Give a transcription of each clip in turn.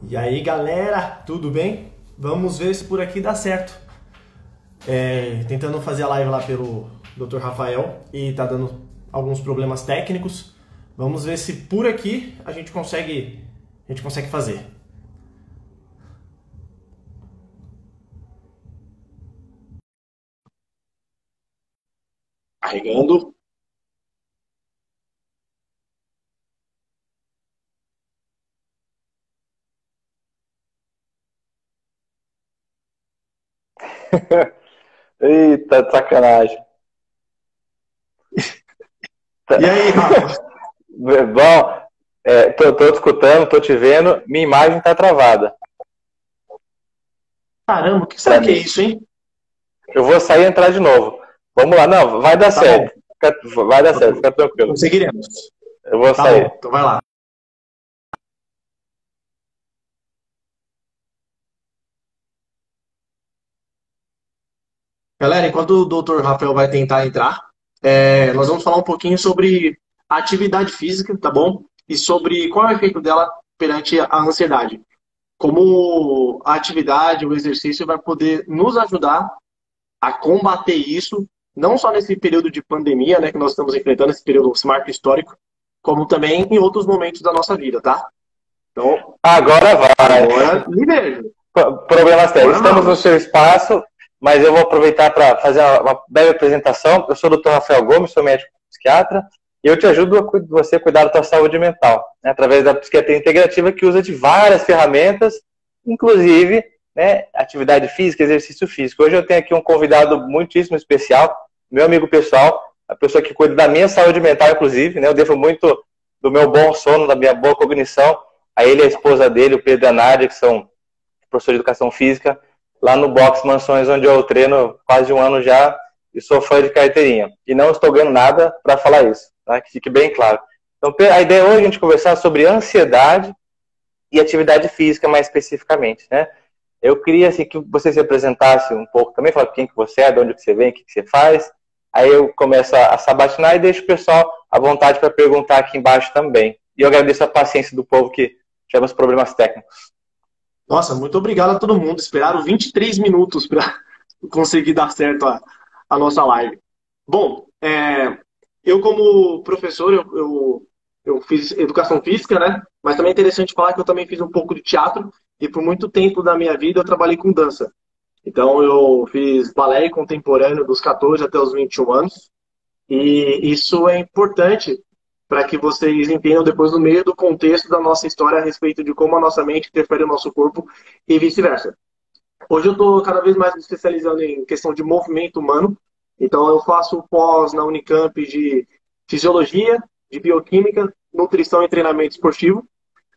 E aí galera, tudo bem? Vamos ver se por aqui dá certo. Tentando fazer a live lá pelo Dr. Rafael e tá dando alguns problemas técnicos. Vamos ver se por aqui a gente consegue fazer. Carregando. Eita, sacanagem. E aí, Rafa? Bom, tô te escutando, tô te vendo, minha imagem tá travada Caramba, o que será pra que é mim. isso, hein? Eu vou sair e entrar de novo. Vamos lá, não, vai dar Tá bom, certo. Vai dar certo, fica tranquilo. conseguiremos. Eu vou Tá sair. bom, então vai lá. Galera, enquanto o Dr. Rafael vai tentar entrar, nós vamos falar um pouquinho sobre a atividade física, tá bom? E sobre qual é o efeito dela perante a ansiedade. Como a atividade, o exercício vai poder nos ajudar a combater isso, não só nesse período de pandemia, né, que nós estamos enfrentando, esse período esse marco histórico, como também em outros momentos da nossa vida, tá? Então, Agora vai. agora me vejo. Problemas técnicos. Agora Estamos no vamos. seu espaço, mas eu vou aproveitar para fazer uma breve apresentação. Eu sou o Dr. Rafael Gomes, sou médico psiquiatra, e eu te ajudo a você cuidar da tua saúde mental, né, através da psiquiatria integrativa, que usa de várias ferramentas, inclusive, né, atividade física, exercício físico. Hoje eu tenho aqui um convidado muitíssimo especial, meu amigo pessoal, a pessoa que cuida da minha saúde mental, inclusive, né, eu devo muito do meu bom sono, da minha boa cognição, a ele e a esposa dele, o Pedro e a Nádia, que são professor de educação física, lá no Box Mansões, onde eu treino quase um ano já e sou fã de carteirinha. E não estou ganhando nada para falar isso, tá? Que fique bem claro. Então, a ideia hoje é a gente conversar sobre ansiedade e atividade física mais especificamente, né? Eu queria assim, que você se apresentasse um pouco também, falar quem que você é, de onde que você vem, o que que você faz. Aí eu começo a sabatinar e deixo o pessoal à vontade para perguntar aqui embaixo também. E eu agradeço a paciência do povo que tivemos problemas técnicos. Nossa, muito obrigado a todo mundo. Esperaram 23 minutos para conseguir dar certo a nossa live. Bom, eu como professor, eu fiz educação física, né? Mas também é interessante falar que eu também fiz um pouco de teatro e por muito tempo da minha vida eu trabalhei com dança. Então eu fiz balé contemporâneo dos 14 até os 21 anos. E isso é importante para que vocês entendam depois no meio do contexto da nossa história a respeito de como a nossa mente interfere no nosso corpo e vice-versa. Hoje eu estou cada vez mais me especializando em questão de movimento humano. Então eu faço pós na Unicamp de fisiologia, de bioquímica, nutrição e treinamento esportivo,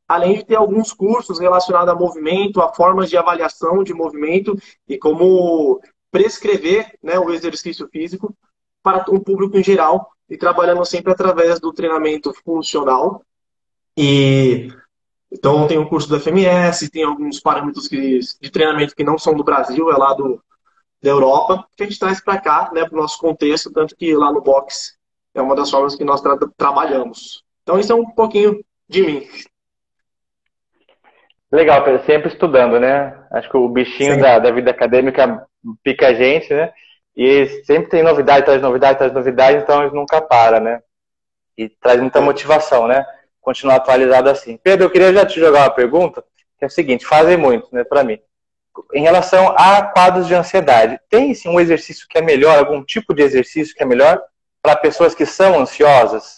além de ter alguns cursos relacionados a movimento, a formas de avaliação de movimento e como prescrever, né, o exercício físico para um público em geral e trabalhando sempre através do treinamento funcional. E então tem um curso do FMS, tem alguns parâmetros de treinamento que não são do Brasil, é lá da Europa, que a gente traz para cá, né, para o nosso contexto, tanto que lá no box é uma das formas que nós trabalhamos. Então isso é um pouquinho de mim. Legal, Pedro, sempre estudando, né? Acho que o bichinho Sempre. da vida acadêmica pica a gente, né? E sempre tem novidade, traz novidade, traz novidade, então a gente nunca para, né? E traz muita É. motivação, né? Continuar atualizado assim. Pedro, eu queria já te jogar uma pergunta, que é o seguinte, fazem muito, né, para mim. Em relação a quadros de ansiedade, tem sim um exercício que é melhor, algum tipo de exercício que é melhor para pessoas que são ansiosas?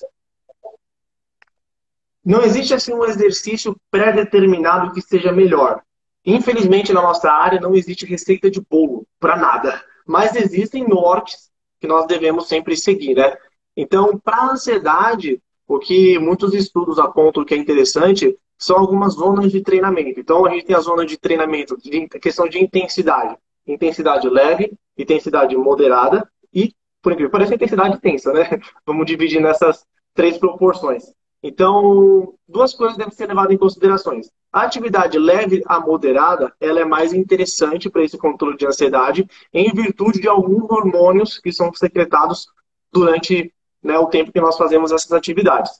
Não existe assim um exercício pré-determinado que seja melhor. Infelizmente, na nossa área, não existe receita de bolo para nada. Mas existem nortes que nós devemos sempre seguir, né? Então, para a ansiedade, o que muitos estudos apontam que é interessante são algumas zonas de treinamento. Então, a gente tem a zona de treinamento de questão de intensidade. Intensidade leve, intensidade moderada e, por incrível que pareça, intensidade tensa, né? Vamos dividir nessas três proporções. Então, duas coisas devem ser levadas em considerações. A atividade leve a moderada, ela é mais interessante para esse controle de ansiedade, em virtude de alguns hormônios que são secretados durante, né, o tempo que nós fazemos essas atividades.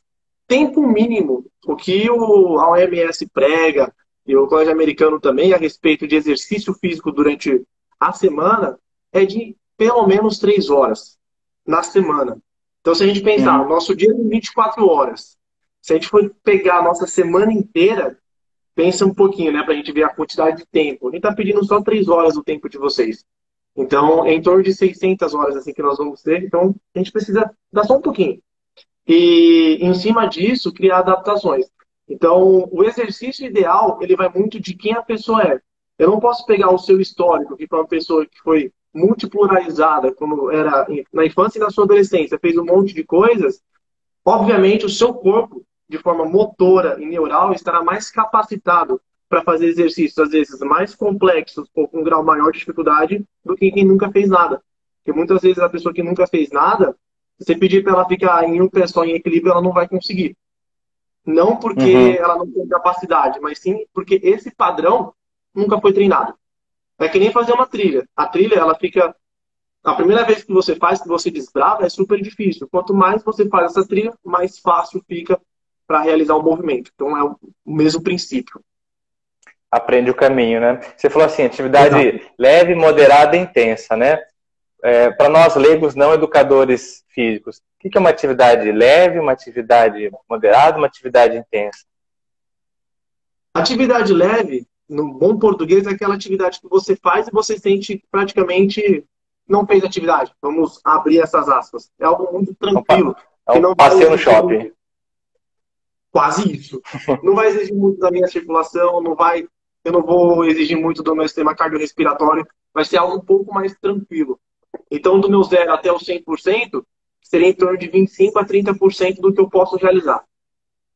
Tempo mínimo, o que a OMS prega, e o colégio americano também, a respeito de exercício físico durante a semana, é de pelo menos 3 horas na semana. Então, se a gente pensar, o Uhum. nosso dia tem 24 horas. Se a gente for pegar a nossa semana inteira, pensa um pouquinho, né, para a gente ver a quantidade de tempo. A gente está pedindo só 3 horas do tempo de vocês. Então, é em torno de 600 horas assim que nós vamos ter. Então, a gente precisa dar só um pouquinho. E, em cima disso, criar adaptações. Então, o exercício ideal, ele vai muito de quem a pessoa é. Eu não posso pegar o seu histórico, que foi uma pessoa que foi multipluralizada, como era na infância e na sua adolescência, fez um monte de coisas. Obviamente, o seu corpo, de forma motora e neural, estará mais capacitado para fazer exercícios, às vezes, mais complexos ou com um grau maior de dificuldade do que quem nunca fez nada. Porque muitas vezes a pessoa que nunca fez nada, se você pedir para ela ficar em um pé só em equilíbrio, ela não vai conseguir. Não porque Uhum. ela não tem capacidade, mas sim porque esse padrão nunca foi treinado. É que nem fazer uma trilha. A trilha, ela fica a primeira vez que você faz, que você desbrava, é super difícil. Quanto mais você faz essa trilha, mais fácil fica para realizar o movimento. Então é o mesmo princípio. Aprende o caminho, né? Você falou assim, Exato. atividade leve, moderada e intensa, né? Para nós leigos não educadores físicos, o que é uma atividade leve, uma atividade moderada, uma atividade intensa? Atividade leve, no bom português, é aquela atividade que você faz e você sente que praticamente não fez atividade. Vamos abrir essas aspas. É algo muito É um, tranquilo, é que um não vai passeio no exigir shopping. muito, quase isso. Não vai exigir muito da minha circulação, eu não vou exigir muito do meu sistema cardiorrespiratório, vai ser algo um pouco mais tranquilo. Então, do meu 0 até o 100%, seria em torno de 25 a 30% do que eu posso realizar.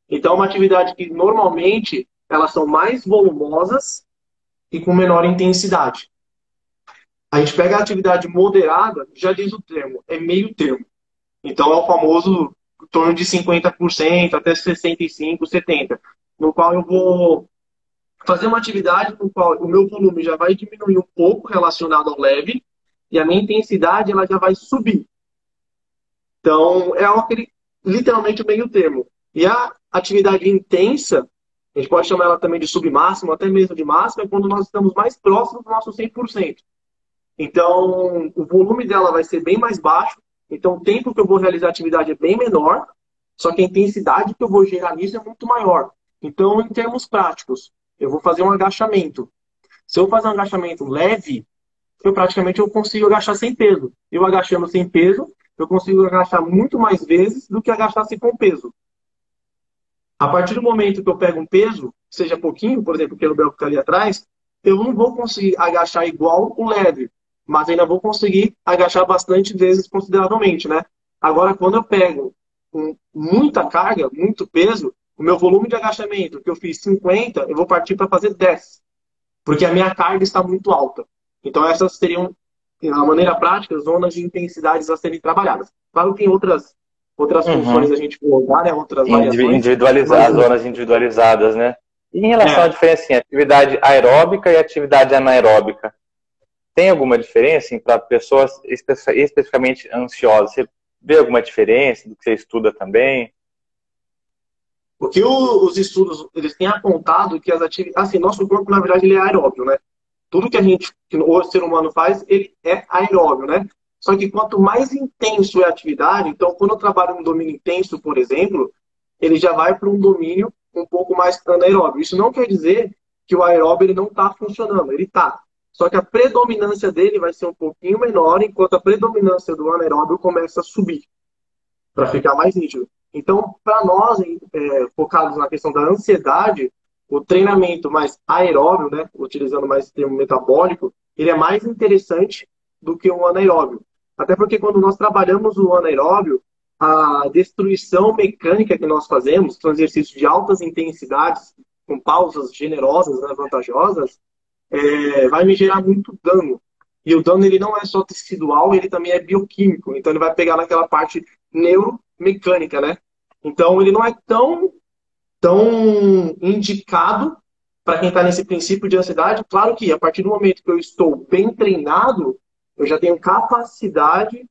Então, é uma atividade que normalmente elas são mais volumosas e com menor intensidade. A gente pega a atividade moderada, já diz o termo, é meio termo. Então, é o famoso em torno de 50% até 65%, 70%, no qual eu vou fazer uma atividade no qual o meu volume já vai diminuir um pouco relacionado ao leve e a minha intensidade ela já vai subir. Então, é aquele, literalmente o meio termo. E a atividade intensa, a gente pode chamar ela também de submáximo, até mesmo de máximo, é quando nós estamos mais próximos do nosso 100%. Então, o volume dela vai ser bem mais baixo, então o tempo que eu vou realizar a atividade é bem menor, só que a intensidade que eu vou gerar nisso é muito maior. Então, em termos práticos, eu vou fazer um agachamento. Se eu fazer um agachamento leve, eu consigo agachar sem peso. Eu agachando sem peso, eu consigo agachar muito mais vezes do que agachar-se com peso. A partir do momento que eu pego um peso, seja pouquinho, por exemplo, o kettlebell que está ali atrás, eu não vou conseguir agachar igual o leve, mas ainda vou conseguir agachar bastante vezes consideravelmente, né? Agora, quando eu pego muita carga, muito peso, o meu volume de agachamento, que eu fiz 50, eu vou partir para fazer 10, porque a minha carga está muito alta. Então, essas seriam, de uma maneira prática, zonas de intensidades a serem trabalhadas. Claro que tem outras funções Uhum. a gente colocar, né? Outras variações, mas Individualizadas, zonas individualizadas, né? E em relação à é, diferença, assim, atividade aeróbica e atividade anaeróbica, tem alguma diferença para pessoas especificamente ansiosas? Você vê alguma diferença do que você estuda também? o que os estudos eles têm apontado que as atividades, assim, nosso corpo na verdade ele é aeróbio, né? Tudo que o ser humano faz, ele é aeróbio, né? Só que quanto mais intenso é a atividade, então quando eu trabalho num domínio intenso, por exemplo, ele já vai para um domínio um pouco mais anaeróbio. Isso não quer dizer que o aeróbio ele não está funcionando, ele está. Só que a predominância dele vai ser um pouquinho menor, enquanto a predominância do anaeróbio começa a subir, para ficar mais nítido. Então, para nós, focados na questão da ansiedade, o treinamento mais aeróbio, né, utilizando mais o termo metabólico, ele é mais interessante do que o anaeróbio. Até porque quando nós trabalhamos o anaeróbio, a destruição mecânica que nós fazemos, são exercícios de altas intensidades, com pausas generosas, né, vantajosas, vai me gerar muito dano. E o dano ele não é só tecidual, ele também é bioquímico. Então ele vai pegar naquela parte neuromecânica, né? Então ele não é tão indicado para quem está nesse princípio de ansiedade. Claro que a partir do momento que eu estou bem treinado, eu já tenho capacidade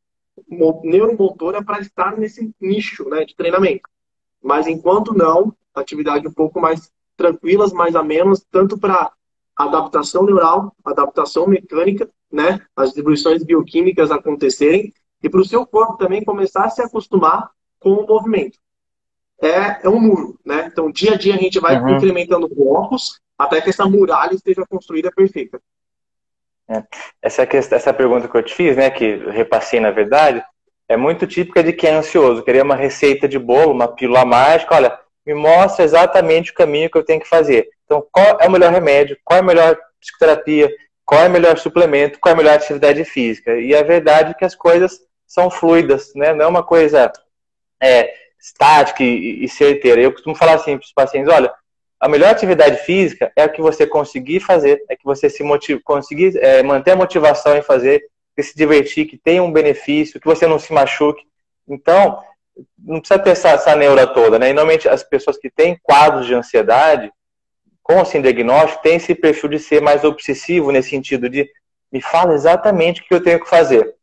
neuromotora para estar nesse nicho, né, de treinamento. Mas enquanto não, atividade um pouco mais tranquilas, mais amenas, tanto para adaptação neural, adaptação mecânica, né? As distribuições bioquímicas acontecerem, e para o seu corpo também começar a se acostumar com o movimento. É um muro, né? Então, dia a dia a gente vai Uhum. incrementando blocos até que essa muralha esteja construída perfeita. É. Essa pergunta que eu te fiz, né, que eu repassei na verdade, é muito típica de quem é ansioso, querer uma receita de bolo, uma pílula mágica, olha, me mostra exatamente o caminho que eu tenho que fazer. Então, qual é o melhor remédio, qual é a melhor psicoterapia, qual é o melhor suplemento, qual é a melhor atividade física. E a verdade é que as coisas são fluidas, né? Não é uma coisa estática e certeira. Eu costumo falar assim para os pacientes, olha, a melhor atividade física é a que você conseguir fazer, é que você conseguir manter a motivação em fazer, que se divertir, que tenha um benefício, que você não se machuque. Então, não precisa ter essa neura toda, né? E normalmente as pessoas que têm quadros de ansiedade, com esse diagnóstico, têm esse perfil de ser mais obsessivo nesse sentido de me fala exatamente o que eu tenho que fazer.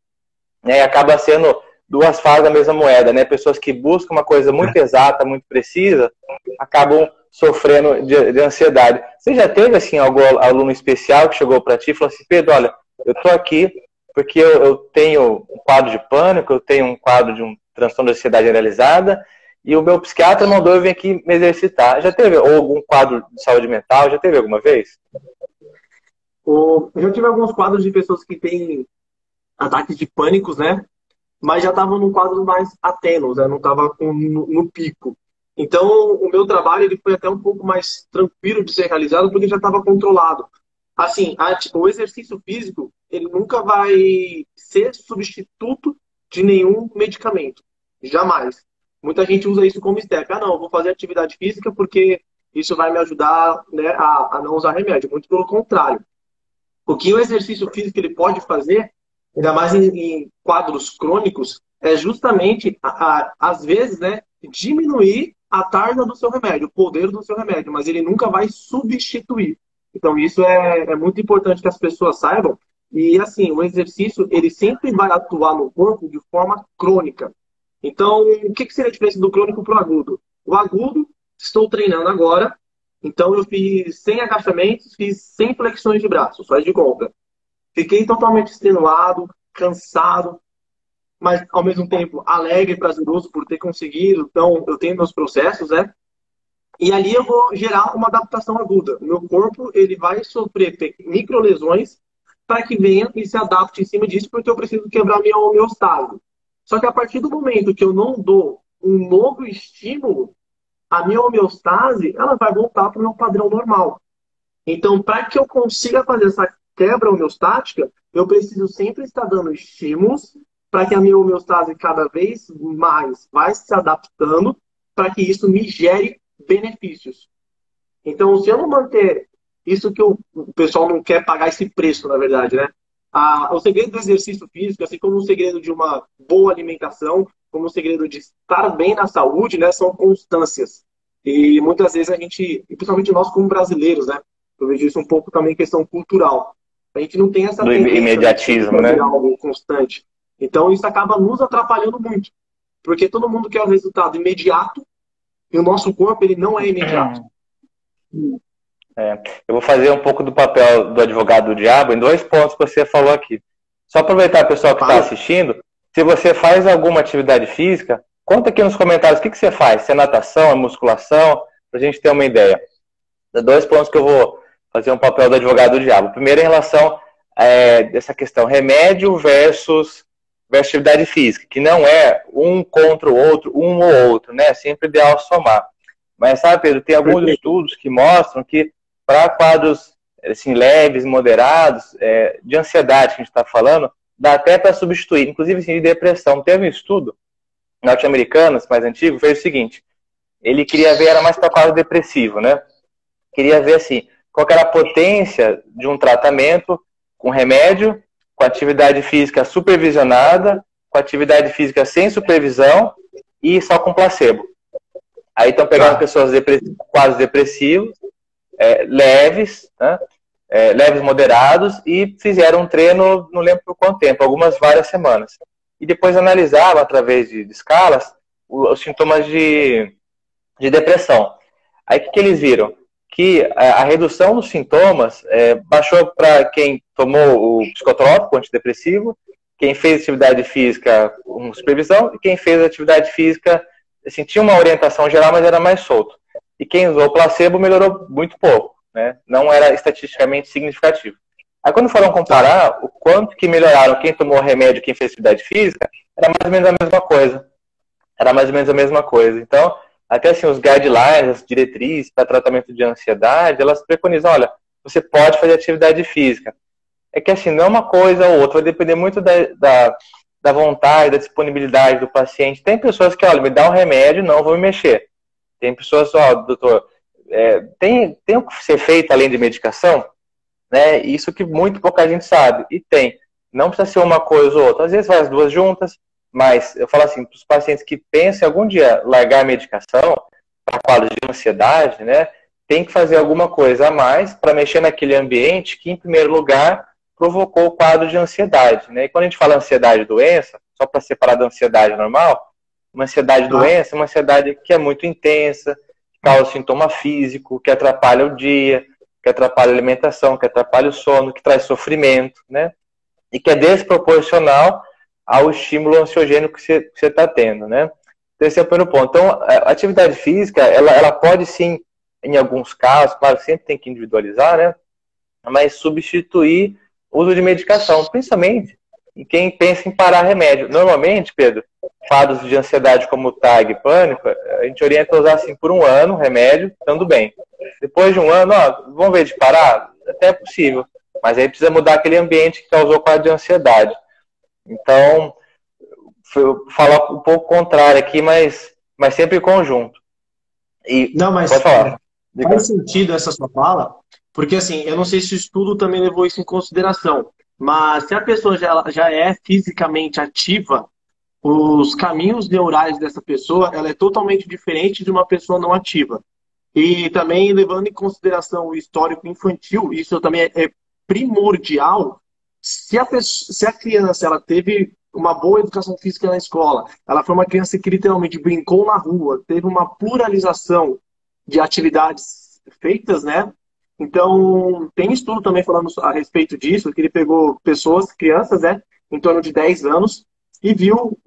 Né? E acaba sendo duas faces da mesma moeda, né? Pessoas que buscam uma coisa muito exata, muito precisa, acabam sofrendo de ansiedade. Você já teve, assim, algum aluno especial que chegou para ti e falou assim, Pedro, olha, eu tô aqui porque eu tenho um quadro de pânico, eu tenho um quadro de um transtorno de ansiedade generalizada e o meu psiquiatra mandou eu vir aqui me exercitar. Já teve algum quadro de saúde mental? Já teve alguma vez? Eu já tive alguns quadros de pessoas que têm ataques de pânicos, né? Mas já estavam num quadro mais atênuo, né? Não estava no pico. Então, o meu trabalho ele foi até um pouco mais tranquilo de ser realizado, porque já estava controlado. Assim, o exercício físico, ele nunca vai ser substituto de nenhum medicamento. Jamais. Muita gente usa isso como step. Ah, não, eu vou fazer atividade física porque isso vai me ajudar, né, a não usar remédio. Muito pelo contrário. O que o exercício físico ele pode fazer, ainda mais em quadros crônicos, é justamente, às vezes, né, diminuir a tarja do seu remédio, o poder do seu remédio, mas ele nunca vai substituir. Então, isso é muito importante que as pessoas saibam. E, assim, o exercício, ele sempre vai atuar no corpo de forma crônica. Então, o que seria a diferença do crônico para o agudo? O agudo, estou treinando agora, então eu fiz 100 agachamentos, fiz 100 flexões de braço, faz de conta. Fiquei totalmente extenuado, cansado, mas ao mesmo tempo alegre e prazeroso por ter conseguido. Então eu tenho meus processos, né? E ali eu vou gerar uma adaptação aguda. O meu corpo ele vai sofrer microlesões para que venha e se adapte em cima disso, porque eu preciso quebrar minha homeostase. Só que a partir do momento que eu não dou um novo estímulo, a minha homeostase ela vai voltar para o meu padrão normal. Então, para que eu consiga fazer essa quebra homeostática, eu preciso sempre estar dando estímulos para que a minha homeostase cada vez mais vai se adaptando para que isso me gere benefícios. Então, se eu não manter isso que o pessoal não quer pagar esse preço, na verdade, né? O segredo do exercício físico, assim como o segredo de uma boa alimentação, como o segredo de estar bem na saúde, né, são constâncias. E muitas vezes a gente, e principalmente nós como brasileiros, né, eu vejo isso um pouco também questão cultural. A gente não tem essa Do tendência, né, de sempre imediatismo, fazer né? algo constante. Então isso acaba nos atrapalhando muito, porque todo mundo quer o resultado imediato e o nosso corpo ele não é imediato. É, eu vou fazer um pouco do papel do advogado do diabo em dois pontos que você falou aqui. Só aproveitar, pessoal que está Fala. assistindo, se você faz alguma atividade física, conta aqui nos comentários o que você faz. Se é natação, é musculação, para a gente ter uma ideia. Dois pontos que eu vou fazer um papel do advogado do diabo. Primeiro, em relação dessa questão remédio versus atividade física, que não é um contra o outro, um ou outro, né? É sempre ideal somar. Mas, sabe, Pedro, tem alguns estudos que mostram que para quadros assim, leves, moderados, de ansiedade que a gente está falando, dá até para substituir, inclusive assim, de depressão. Teve um estudo norte-americano, mais antigo, fez o seguinte, ele queria ver, era mais para quadro depressivo, né? Queria ver assim, qual era a potência de um tratamento com remédio, com atividade física supervisionada, com atividade física sem supervisão e só com placebo. Aí estão pegando pessoas quase depressivos, leves, né? Leves moderados, e fizeram um treino, não lembro por quanto tempo, várias semanas. E depois analisavam, através de escalas, os sintomas de depressão. Aí o que eles viram? que a redução dos sintomas baixou para quem tomou o psicotrópico, o antidepressivo, quem fez atividade física com supervisão e quem fez atividade física, assim, tinha uma orientação geral, mas era mais solto. E quem usou o placebo melhorou muito pouco, né? Não era estatisticamente significativo. Aí quando foram comparar o quanto que melhoraram quem tomou remédio e quem fez atividade física, era mais ou menos a mesma coisa. Era mais ou menos a mesma coisa. Então, até assim, os guidelines, as diretrizes para tratamento de ansiedade, elas preconizam, olha, você pode fazer atividade física. É que assim, não é uma coisa ou outra, vai depender muito da vontade, da disponibilidade do paciente. Tem pessoas que, olha, me dá um remédio, não vou me mexer. Tem pessoas, ó, doutor, tem o que ser feito além de medicação? Né? Isso que muito pouca gente sabe. E tem. Não precisa ser uma coisa ou outra. Às vezes vai as duas juntas, mas eu falo assim, para os pacientes que pensam em algum dia largar a medicação para quadros de ansiedade, né, tem que fazer alguma coisa a mais para mexer naquele ambiente que, em primeiro lugar, provocou o quadro de ansiedade. Né? E quando a gente fala ansiedade doença, só para separar da ansiedade normal, uma ansiedade doença é uma ansiedade que é muito intensa, que causa sintoma físico, que atrapalha o dia, que atrapalha a alimentação, que atrapalha o sono, que traz sofrimento, né? E que é desproporcional ao estímulo ansiogênico que você está tendo, né? Então, esse é o primeiro ponto. Então, a atividade física, ela pode sim, em alguns casos, claro, sempre tem que individualizar, né? Mas substituir o uso de medicação, principalmente em quem pensa em parar remédio. Normalmente, Pedro, quadros de ansiedade como TAG e pânico, a gente orienta a usar assim por 1 ano, remédio, estando bem. Depois de 1 ano, ó, vamos ver de parar? Até é possível. Mas aí precisa mudar aquele ambiente que causou quadro de ansiedade. Então, vou falar um pouco contrário aqui, mas sempre em conjunto. E, não, mas pode falar. Faz sentido essa sua fala, porque assim, eu não sei se o estudo também levou isso em consideração, mas se a pessoa já é fisicamente ativa, os caminhos neurais dessa pessoa, ela é totalmente diferente de uma pessoa não ativa. E também levando em consideração o histórico infantil, isso também é primordial. Se a criança ela teve uma boa educação física na escola, ela foi uma criança que literalmente brincou na rua, teve uma pluralização de atividades feitas, né? Então, tem estudo também falando a respeito disso, que ele pegou pessoas, crianças, né, em torno de 10 anos, e viu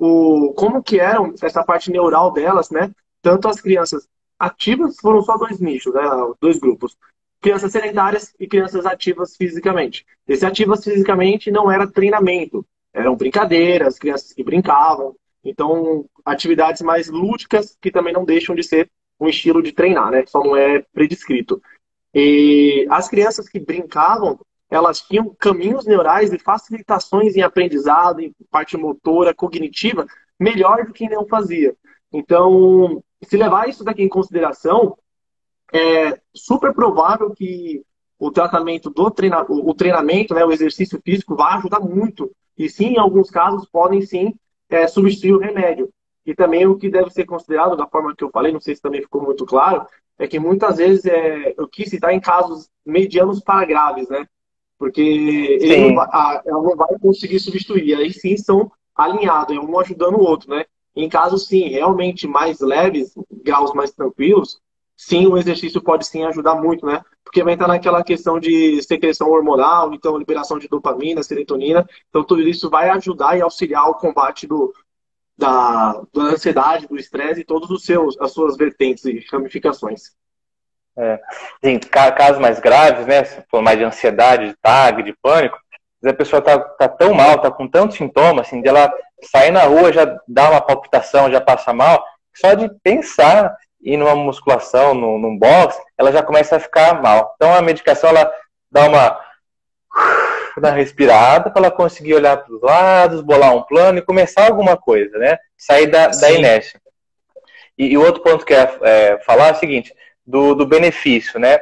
como que eram essa parte neural delas, né? Tanto as crianças ativas, foram só 2 nichos, né, 2 grupos. Crianças sedentárias e crianças ativas fisicamente. Esse ativas fisicamente não era treinamento, eram brincadeiras, crianças que brincavam. Então, atividades mais lúdicas que também não deixam de ser um estilo de treinar, né? Só não é predescrito. E as crianças que brincavam, elas tinham caminhos neurais e facilitações em aprendizado, em parte motora, cognitiva, melhor do que não fazia. Então, se levar isso daqui em consideração, é super provável que o tratamento o treinamento, né, o exercício físico vai ajudar muito. E sim, em alguns casos, podem sim substituir o remédio. E também o que deve ser considerado, da forma que eu falei, não sei se também ficou muito claro, é que muitas vezes eu quis citar em casos medianos para graves, né? Porque ela não vai conseguir substituir. Aí sim são alinhados, um ajudando o outro, né? Em casos, sim, realmente mais leves, graus mais tranquilos, sim, o exercício pode sim ajudar muito, né? Porque vai estar naquela questão de secreção hormonal, então liberação de dopamina, serotonina. Então tudo isso vai ajudar e auxiliar o combate da ansiedade, do estresse e todos as suas vertentes e ramificações. Sim, casos mais graves, né? Se for mais de ansiedade, de TAG, de pânico, a pessoa tá tão mal, tá com tantos sintomas, assim, de ela sair na rua já dá uma palpitação, já passa mal, só de pensar ir numa musculação, num box, ela já começa a ficar mal. Então a medicação, ela dá uma respirada para ela conseguir olhar para os lados, bolar um plano e começar alguma coisa, né? Sair da inércia. E o outro ponto que eu quero falar é o seguinte, do benefício, né?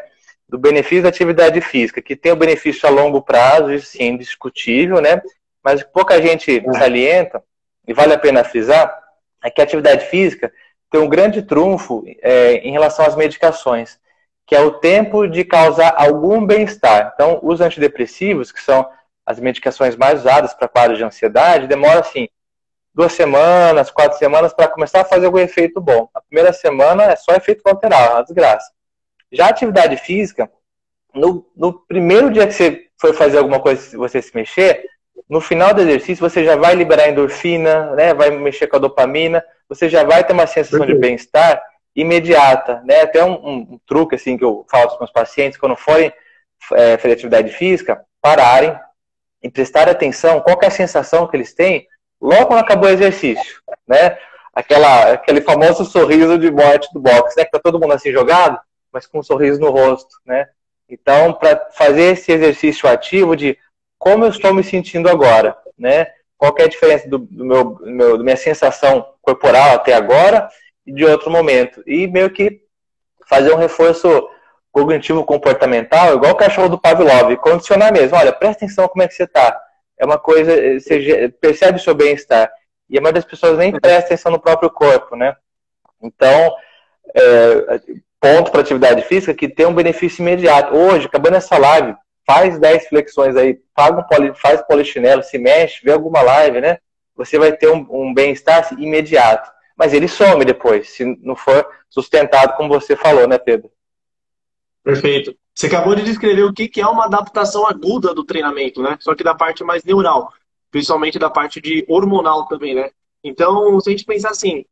Do benefício da atividade física, que tem o benefício a longo prazo, isso sim, indiscutível, né? Mas pouca gente salienta, e vale a pena frisar, é que a atividade física tem um grande trunfo em relação às medicações, que é o tempo de causar algum bem-estar. Então, os antidepressivos, que são as medicações mais usadas para quadros de ansiedade, demora, assim, 2 semanas, 4 semanas para começar a fazer algum efeito bom. A primeira semana é só efeito colateral, é uma desgraça. Já a atividade física, no primeiro dia que você for fazer alguma coisa, você se mexer, no final do exercício você já vai liberar endorfina, né? Vai mexer com a dopamina, você já vai ter uma sensação de bem-estar imediata, né? Até um truque assim que eu falo para os meus pacientes, quando forem fazer atividade física, pararem e prestar atenção qual que é a sensação que eles têm logo quando acabou o exercício, né? Aquele famoso sorriso de morte do boxe, né? Que tá todo mundo assim jogado, mas com um sorriso no rosto, né? Então, para fazer esse exercício ativo de como eu estou me sentindo agora, né? Qual que é a diferença da minha sensação corporal até agora e de outro momento. E meio que fazer um reforço cognitivo comportamental, igual o cachorro do Pavlov, condicionar mesmo. Olha, presta atenção como é que você está. É uma coisa, você percebe o seu bem-estar. E a maioria das pessoas nem presta atenção no próprio corpo, né? Então, ponto para atividade física que tem um benefício imediato. Hoje, acabando essa live, faz 10 flexões aí, faz polichinelo, se mexe, vê alguma live, né? Você vai ter um bem-estar imediato. Mas ele some depois, se não for sustentado como você falou, né, Pedro? Perfeito. Você acabou de descrever o que é uma adaptação aguda do treinamento, né? Só que da parte mais neural, principalmente da parte de hormonal também, né? Então, se a gente pensar assim,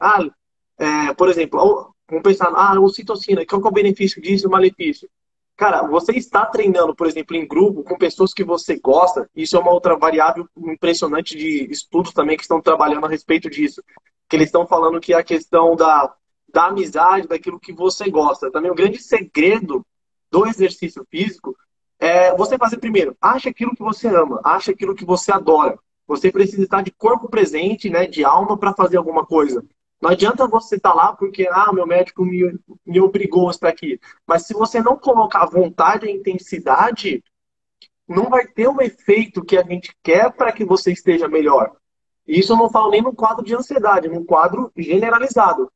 por exemplo, vamos pensar, ocitocina, qual que é o benefício disso e o malefício? Cara, você está treinando, por exemplo, em grupo, com pessoas que você gosta, isso é uma outra variável impressionante de estudos também que estão trabalhando a respeito disso. Que eles estão falando que a questão da amizade, daquilo que você gosta. Também o grande segredo do exercício físico é você fazer primeiro, acha aquilo que você ama, acha aquilo que você adora. Você precisa estar de corpo presente, né, de alma para fazer alguma coisa. Não adianta você estar lá porque, meu médico me obrigou a estar aqui. Mas se você não colocar a vontade e a intensidade, não vai ter o efeito que a gente quer para que você esteja melhor. E isso eu não falo nem no quadro de ansiedade, num quadro generalizado.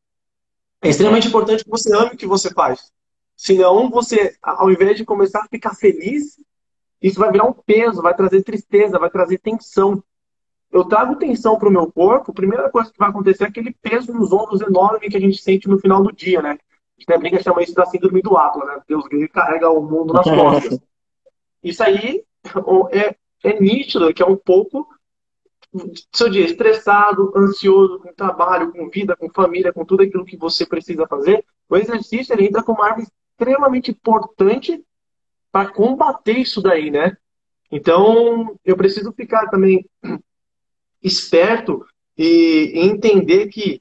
É extremamente importante que você ame o que você faz. Senão, você, ao invés de começar a ficar feliz, isso vai virar um peso, vai trazer tristeza, vai trazer tensão. Eu trago tensão para o meu corpo, a primeira coisa que vai acontecer é aquele peso nos ombros enorme que a gente sente no final do dia, né? A gente tem brinca, chama isso da síndrome do Atlas, né? Deus grego carrega o mundo nas costas. Isso aí é nítido, que é um pouco seu dia estressado, ansioso, com trabalho, com vida, com família, com tudo aquilo que você precisa fazer. O exercício ele entra como uma arma extremamente importante para combater isso daí, né? Então, eu preciso ficar também esperto e entender que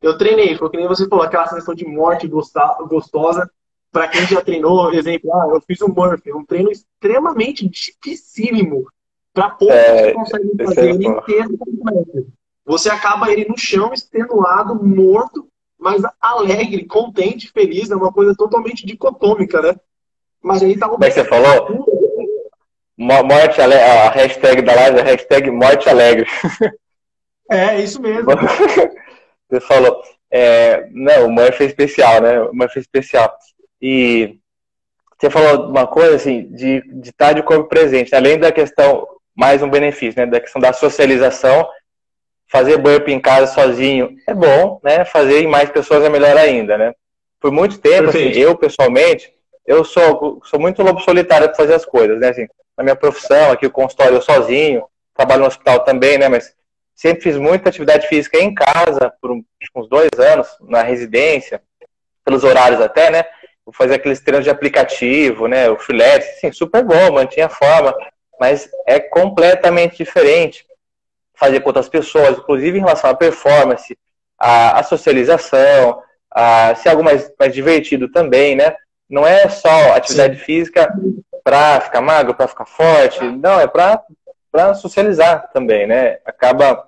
eu treinei, foi que nem você falou, aquela sensação de morte gostosa. Para quem já treinou, exemplo, eu fiz um Murphy, um treino extremamente dificílimo. Para pouco você consegue fazer ele inteiro completo. Você acaba ele no chão, extenuado, morto, mas alegre, contente, feliz. É uma coisa totalmente dicotômica, né? Mas aí tá Como é que você falou? Morte alegre, a hashtag da live é a hashtag morte alegre. É, isso mesmo. Você falou. Não, o Murphy é especial, né? O Murphy é especial. E você falou uma coisa assim, de estar de corpo presente. Além da questão, mais um benefício, né? Da questão da socialização. Fazer burpee em casa sozinho é bom, né? Fazer em mais pessoas é melhor ainda, né? Por muito tempo, assim, eu pessoalmente, eu sou muito lobo solitário para fazer as coisas, né? Assim, na minha profissão, aqui o consultório eu sozinho, trabalho no hospital também, né? Mas sempre fiz muita atividade física em casa, por uns 2 anos, na residência, pelos horários até, né? Vou fazer aqueles treinos de aplicativo, né? O filete, assim, super bom, mantinha a forma, mas é completamente diferente fazer com outras pessoas, inclusive em relação à performance, à socialização, a ser algo mais divertido também, né? Não é só atividade física para ficar magro, para ficar forte, não, é para socializar também, né? Acaba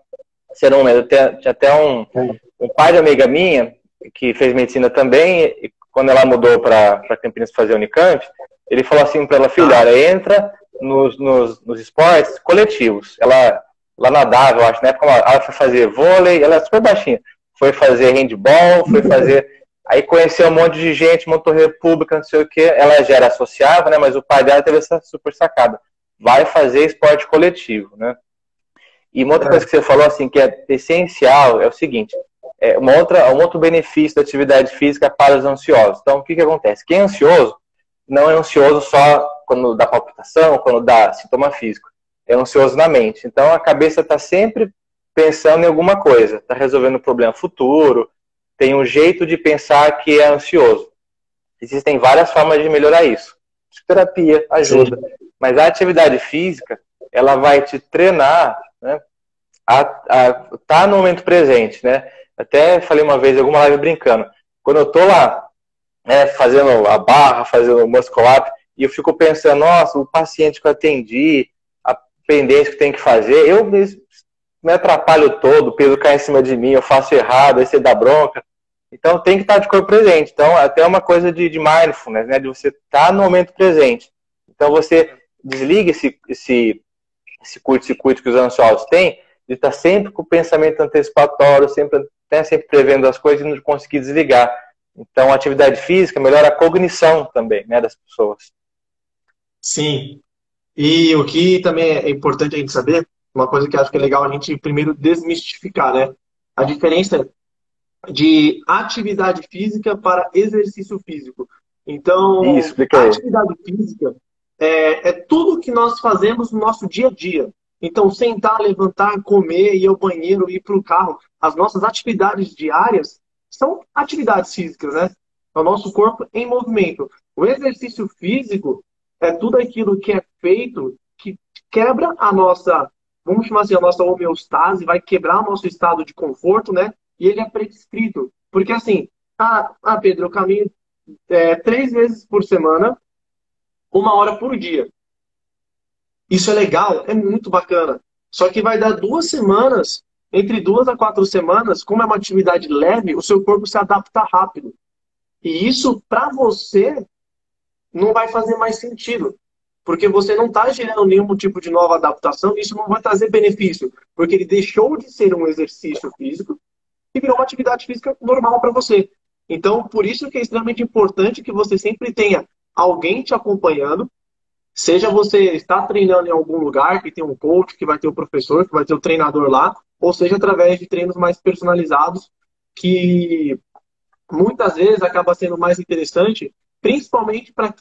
sendo tinha até um pai de amiga minha que fez medicina também, e quando ela mudou para Campinas fazer Unicamp, ele falou assim para ela, filha, ela entra nos esportes coletivos. Ela nadava, eu acho, na época ela foi fazer vôlei, ela é super baixinha, foi fazer handball, foi fazer... Aí conheceu um monte de gente, montou república, não sei o que, ela já era associada, né, mas o pai dela teve essa super sacada. Vai fazer esporte coletivo, né? E uma outra coisa que você falou, assim, que é essencial, é o seguinte, um outro benefício da atividade física para os ansiosos. Então, o que acontece? Quem é ansioso não é ansioso só quando dá palpitação, quando dá sintoma físico. É ansioso na mente. Então, a cabeça está sempre pensando em alguma coisa. Está resolvendo um problema futuro. Tem um jeito de pensar que é ansioso. Existem várias formas de melhorar isso. Terapia ajuda. Sim. Mas a atividade física, ela vai te treinar, né, a estar no momento presente, né? Até falei uma vez em alguma live brincando. Quando eu tô lá, né, fazendo a barra, fazendo o muscle up, e eu fico pensando, nossa, o paciente que eu atendi, a pendência que tem que fazer, eu me atrapalho todo, o peso cai em cima de mim, eu faço errado, aí você dá bronca. Então tem que estar de corpo presente. Então até uma coisa de mindfulness, né, de você estar no momento presente. Então você desliga esse curto-circuito que os ansiosos têm, de estar sempre com o pensamento antecipatório, sempre prevendo as coisas e não conseguir desligar. Então, a atividade física melhora a cognição também, né, das pessoas. Sim. E o que também é importante a gente saber, uma coisa que acho que é legal a gente primeiro desmistificar, né? A diferença de atividade física para exercício físico. Então, a atividade física é tudo que nós fazemos no nosso dia a dia. Então, sentar, levantar, comer, ir ao banheiro, ir para o carro, as nossas atividades diárias são atividades físicas, né? É o nosso corpo em movimento. O exercício físico é tudo aquilo que é feito que quebra a nossa, vamos chamar assim, a nossa homeostase, vai quebrar o nosso estado de conforto, né? E ele é prescrito. Porque assim, Pedro, eu caminho 3 vezes por semana, 1 hora por dia. Isso é legal, é muito bacana. Só que vai dar 2 semanas, entre 2 a 4 semanas, como é uma atividade leve, o seu corpo se adapta rápido. E isso, para você, não vai fazer mais sentido. Porque você não está gerando nenhum tipo de nova adaptação, e isso não vai trazer benefício. Porque ele deixou de ser um exercício físico e virou uma atividade física normal para você. Então, por isso que é extremamente importante que você sempre tenha alguém te acompanhando. Seja você está treinando em algum lugar, que tem um coach, que vai ter o professor, que vai ter o treinador lá, ou seja, através de treinos mais personalizados, que muitas vezes acaba sendo mais interessante, principalmente para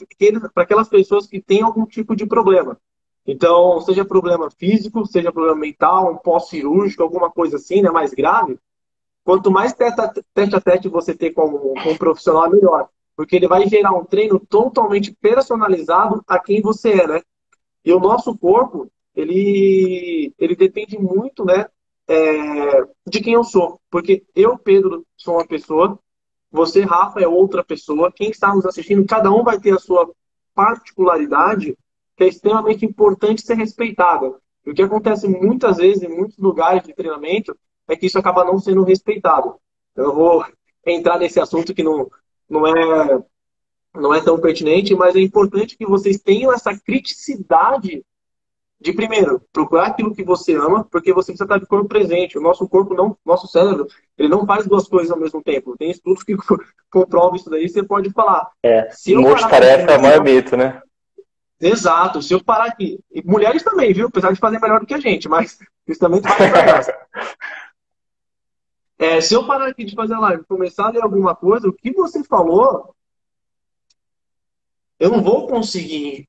aquelas pessoas que têm algum tipo de problema. Então, seja problema físico, seja problema mental, um pós-cirúrgico, alguma coisa assim, né, mais grave, quanto mais tete a tete você ter com um profissional, melhor. Porque ele vai gerar um treino totalmente personalizado a quem você é, né? E o nosso corpo, ele depende muito, né, de quem eu sou. Porque eu, Pedro, sou uma pessoa, você, Rafa, é outra pessoa. Quem está nos assistindo, cada um vai ter a sua particularidade, que é extremamente importante ser respeitada. E o que acontece muitas vezes em muitos lugares de treinamento é que isso acaba não sendo respeitado. Eu vou entrar nesse assunto que não é tão pertinente, mas é importante que vocês tenham essa criticidade de, primeiro, procurar aquilo que você ama, porque você precisa estar de corpo presente. O nosso corpo, nosso cérebro, ele não faz 2 coisas ao mesmo tempo. Tem estudos que comprovam isso daí, você pode falar. Multitarefa é o maior mito, né? Exato. Se eu parar aqui... E mulheres também, viu? Apesar de fazer melhor do que a gente, mas isso também faz pra casa. Se eu parar aqui de fazer a live e começar a ler alguma coisa, o que você falou, eu não vou conseguir,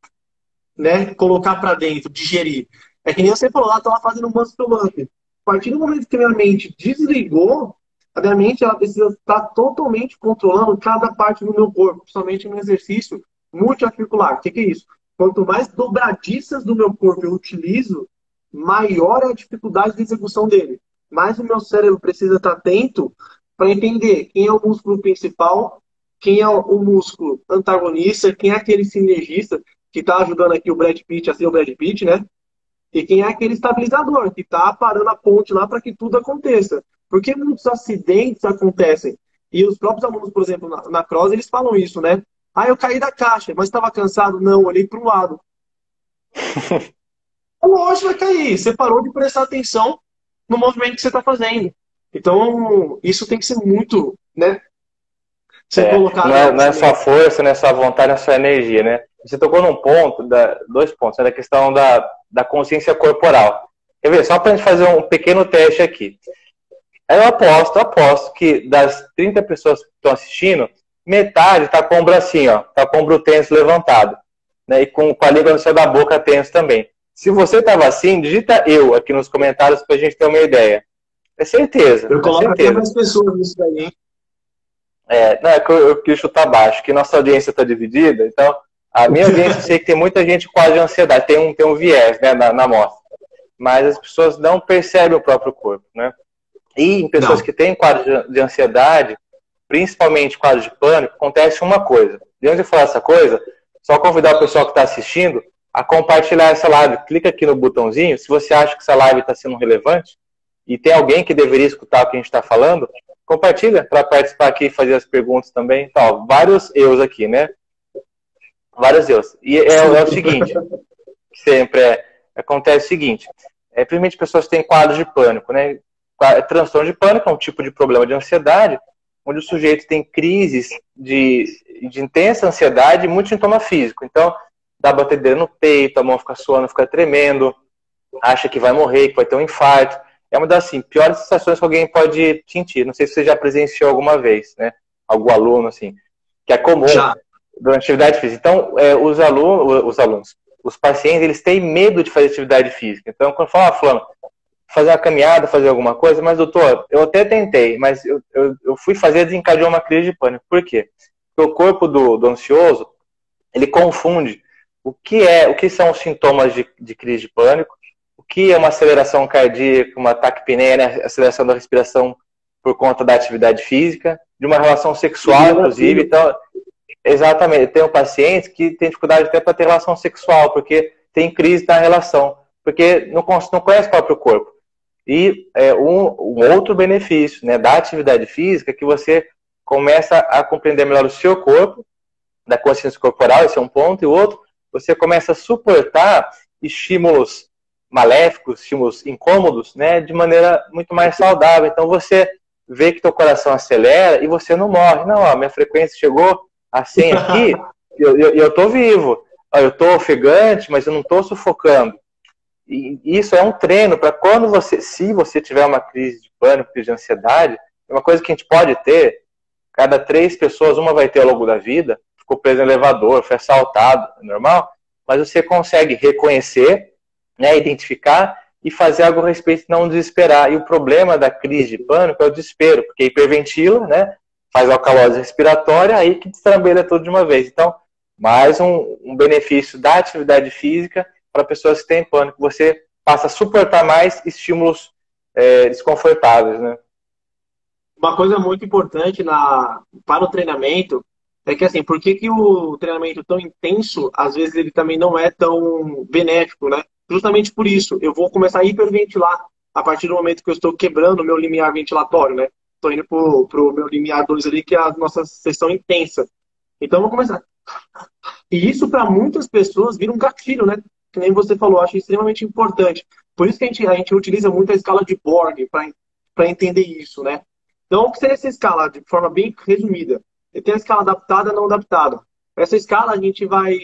né, colocar para dentro, digerir. É que nem você falou, estava fazendo um muscle up. A partir do momento que minha mente desligou, a minha mente ela precisa estar totalmente controlando cada parte do meu corpo, principalmente no exercício multiarticular. O que é isso? Quanto mais dobradiças do meu corpo eu utilizo, maior é a dificuldade de execução dele. Mas o meu cérebro precisa estar atento para entender quem é o músculo principal, quem é o músculo antagonista, quem é aquele sinergista que está ajudando aqui o Brad Pitt a ser o Brad Pitt, né? E quem é aquele estabilizador que está parando a ponte lá para que tudo aconteça. Porque muitos acidentes acontecem. E os próprios alunos, por exemplo, na cross, eles falam isso, né? Eu caí da caixa, mas estava cansado? Não, olhei para o lado. Lógico, vai cair. Você parou de prestar atenção no movimento que você está fazendo. Então, isso tem que ser muito, né? Não é só força, não é só vontade, não é só energia, né? Você tocou num ponto, 2 pontos, né, da questão da consciência corporal. Quer ver? Só para a gente fazer um pequeno teste aqui. Aí eu aposto que das 30 pessoas que estão assistindo, metade tá com o ombro assim, ó, tá com o ombro tenso levantado, né, e com a língua no céu da boca tenso também. Se você tava assim, digita eu aqui nos comentários pra gente ter uma ideia. É certeza, Eu é coloco até certeza. mais pessoas nisso daí, hein? Não, é que eu quis chutar baixo, que nossa audiência está dividida, então a minha audiência eu sei que tem muita gente com quadro de ansiedade, tem um viés, né, na amostra, mas as pessoas não percebem o próprio corpo, né? E em pessoas Não. que têm quadro de ansiedade, principalmente quadro de pânico, acontece uma coisa. De onde eu falar essa coisa, só convidar o pessoal que está assistindo a compartilhar essa live. Clica aqui no botãozinho, se você acha que essa live está sendo relevante e tem alguém que deveria escutar o que a gente está falando, compartilha para participar aqui e fazer as perguntas também. Então, vários eus aqui, né? Vários eus. E é o seguinte, sempre acontece o seguinte, primeiramente pessoas têm quadros de pânico, né? Transtorno de pânico é um tipo de problema de ansiedade, onde o sujeito tem crises de intensa ansiedade e muito sintoma físico. Então, dá batedeira no peito, a mão fica suando, fica tremendo, acha que vai morrer, que vai ter um infarto. É uma das assim, piores sensações que alguém pode sentir. Não sei se você já presenciou alguma vez, né? Algum aluno, assim, que é comum Já. durante atividade física. Então, os pacientes, eles têm medo de fazer atividade física. Então, quando fala, fulano, fazer uma caminhada, fazer alguma coisa, mas doutor, eu até tentei, mas eu fui fazer, desencadeou uma crise de pânico. Por quê? Porque o corpo do ansioso, ele confunde o que são os sintomas de crise de pânico, o que é uma aceleração cardíaca, uma taquipneia, né, aceleração da respiração por conta da atividade física, de uma relação sexual, inclusive. Então, exatamente, tem um paciente que tem dificuldade até para ter relação sexual, porque tem crise na relação, porque não conhece o próprio corpo. E um outro benefício, né, da atividade física é que você começa a compreender melhor o seu corpo, da consciência corporal, esse é um ponto, e o outro, você começa a suportar estímulos maléficos, estímulos incômodos, né, de maneira muito mais saudável. Então você vê que teu coração acelera e você não morre. Não, ó, minha frequência chegou a 100 aqui, eu tô vivo. Ó, eu tô ofegante, mas eu não tô sufocando. E isso é um treino para quando se você tiver uma crise de pânico, crise de ansiedade, é uma coisa que a gente pode ter, cada 3 pessoas, uma vai ter ao longo da vida, ficou preso no elevador, foi assaltado, é normal, mas você consegue reconhecer, né, identificar e fazer algo a respeito, não desesperar. E o problema da crise de pânico é o desespero, porque hiperventila, né, faz alcalose respiratória, aí que destrambelha tudo de uma vez. Então, mais um benefício da atividade física para pessoas que têm pânico, você passa a suportar mais estímulos desconfortáveis, né? Uma coisa muito importante para o treinamento é que, assim, por que o treinamento tão intenso, às vezes ele também não é tão benéfico, né? Justamente por isso, eu vou começar a hiperventilar a partir do momento que eu estou quebrando o meu limiar ventilatório, né? Estou indo pro meu limiar 2 ali, que é a nossa sessão intensa. Então, eu vou começar. E isso, para muitas pessoas, vira um gatilho, né? Que nem você falou, acho extremamente importante. Por isso que a gente utiliza muito a escala de Borg para entender isso, né? Então, o que seria essa escala, de forma bem resumida? Tem a escala adaptada e não adaptada. Essa escala, a gente vai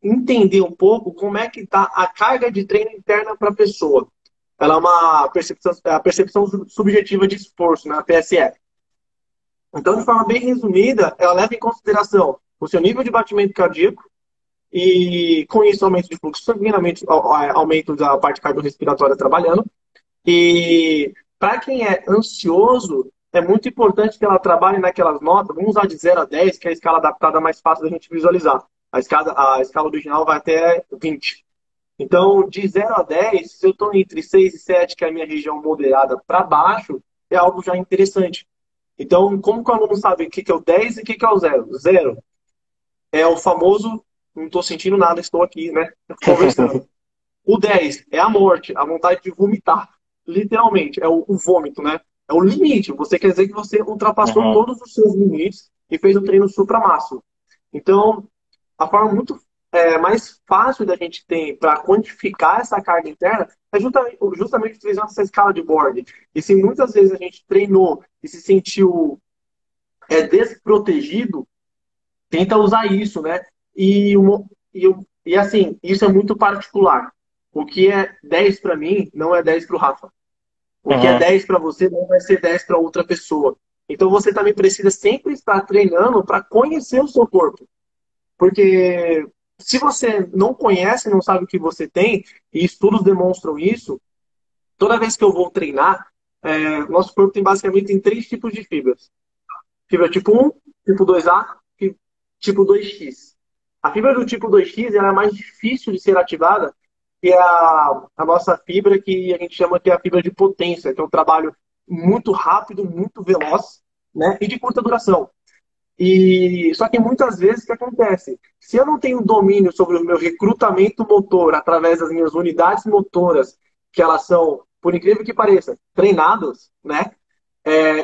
entender um pouco como é que está a carga de treino interna para a pessoa. Ela é uma percepção, a percepção subjetiva de esforço, né? A PSF. Então, de forma bem resumida, ela leva em consideração o seu nível de batimento cardíaco e, com isso, aumento de fluxo sanguíneo, aumento da parte cardiorrespiratória trabalhando. E para quem é ansioso, é muito importante que ela trabalhe naquelas notas, vamos usar de 0 a 10, que é a escala adaptada mais fácil da gente visualizar. A escala original vai até 20. Então, de 0 a 10, se eu estou entre 6 e 7, que é a minha região moderada, para baixo, é algo já interessante. Então, como que o aluno sabe o que é o 10 e o que é o 0? 0 é o famoso, não estou sentindo nada, estou aqui, né, conversando. O 10 é a morte, a vontade de vomitar. Literalmente, é o vômito, né? É o limite. Você quer dizer que você ultrapassou todos os seus limites e fez um treino supramáximo. Então, a forma muito mais fácil da gente ter para quantificar essa carga interna é justamente utilizando essa escala de Borg. E se muitas vezes a gente treinou e se sentiu desprotegido, tenta usar isso, né? E assim, isso é muito particular. O que é 10 para mim não é 10 para o Rafa. O que é Uhum. 10 para você não vai ser 10 para outra pessoa. Então você também precisa sempre estar treinando para conhecer o seu corpo. Porque se você não conhece, não sabe o que você tem, e estudos demonstram isso, toda vez que eu vou treinar, nosso corpo tem basicamente tem três tipos de fibras. Fibra tipo um, tipo 2A e tipo 2X. A fibra do tipo 2X ela é mais difícil de ser ativada que é a nossa fibra que a gente chama que é a fibra de potência, que é um trabalho muito rápido, muito veloz, né? E de curta duração. E só que muitas vezes o que acontece? Se eu não tenho domínio sobre o meu recrutamento motor através das minhas unidades motoras, que elas são, por incrível que pareça, treinadas, né?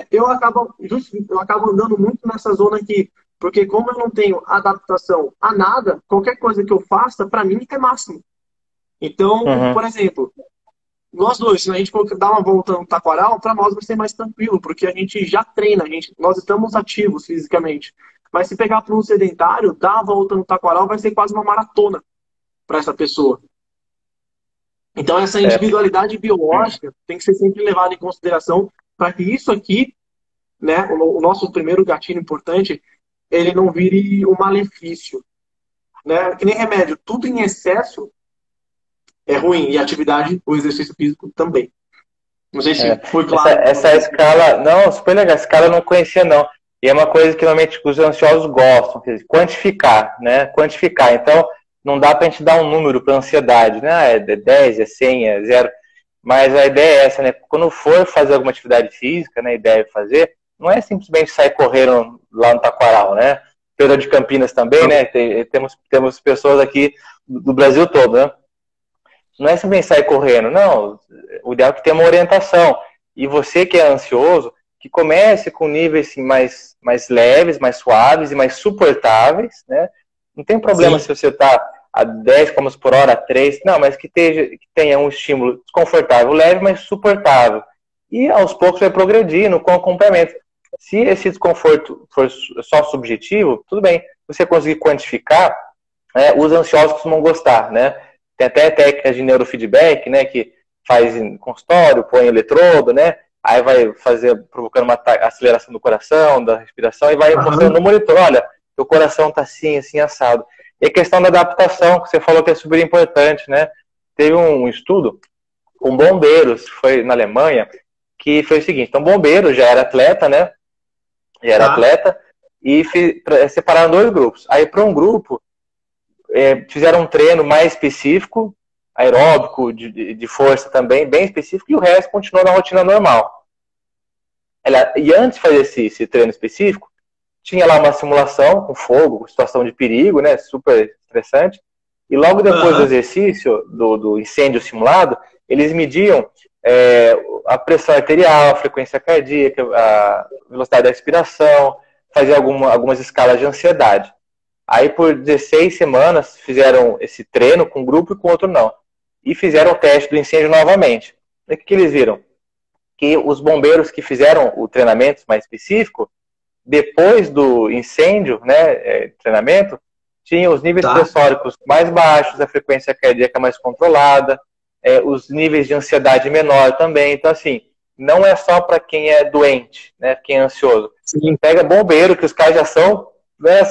Eu acabo andando muito nessa zona aqui, porque como eu não tenho adaptação a nada, qualquer coisa que eu faça, para mim é máximo. Então, Uhum. por exemplo, nós dois, se a gente for dar uma volta no taquaral, para nós vai ser mais tranquilo, porque a gente já treina, nós estamos ativos fisicamente. Mas se pegar para um sedentário, dar a volta no taquaral vai ser quase uma maratona para essa pessoa. Então, essa É. individualidade biológica tem que ser sempre levada em consideração para que isso aqui, né, o nosso primeiro gatilho importante, ele não vire um malefício. Né? Que nem remédio, tudo em excesso é ruim, e atividade, o exercício físico também. Não sei se É. foi Essa, claro para essa você. escala, não, super legal, essa escala eu não conhecia não. E é uma coisa que normalmente os ansiosos gostam, quer dizer, quantificar, né? Quantificar. Então, não dá para a gente dar um número para ansiedade, né? Ah, é 10, é 100, é zero. Mas a ideia é essa, né? Quando for fazer alguma atividade física, né? E deve fazer, não é simplesmente sair correndo lá no Taquaral, né? Pedro de Campinas também, Não. né? Temos pessoas aqui do Brasil todo, né? Não é simplesmente sair correndo, não. O ideal é que tenha uma orientação. E você que é ansioso, que comece com níveis assim, mais leves, mais suaves e mais suportáveis, né? Não tem problema se Sim. você está a 10 km por hora, a 3, não, mas que tenha um estímulo desconfortável, leve, mas suportável. E aos poucos vai progredindo com acompanhamento. Se esse desconforto for só subjetivo, tudo bem. Se você conseguir quantificar, os ansiosos costumam gostar, né? Tem até técnicas de neurofeedback, né? Que faz em consultório, põe eletrodo, né? Aí vai provocando uma aceleração do coração, da respiração, e vai mostrando Aham. no monitor, olha, teu coração tá assim, assim, assado. E a questão da adaptação, que você falou que é super importante, né? Teve um estudo com bombeiros, foi na Alemanha, que foi o seguinte, então bombeiro já era atleta, né? Já era Tá. atleta, e separaram dois grupos. Aí para um grupo, fizeram um treino mais específico, aeróbico, de força também, bem específico, e o resto continuou na rotina normal. E antes de fazer esse treino específico, tinha lá uma simulação com fogo, situação de perigo, né, super estressante, e logo depois do Aham. exercício, do incêndio simulado, eles mediam a pressão arterial, a frequência cardíaca, a velocidade da respiração, faziam algumas escalas de ansiedade. Aí, por 16 semanas, fizeram esse treino com um grupo e com outro não. E fizeram o teste do incêndio novamente. E o que eles viram? Que os bombeiros que fizeram o treinamento mais específico, depois do incêndio, né, treinamento, tinham os níveis Tá. pressóricos mais baixos, a frequência cardíaca mais controlada, os níveis de ansiedade menor também. Então, assim, não é só para quem é doente, né, quem é ansioso. Sim. Pega bombeiro, que os caras já são, né,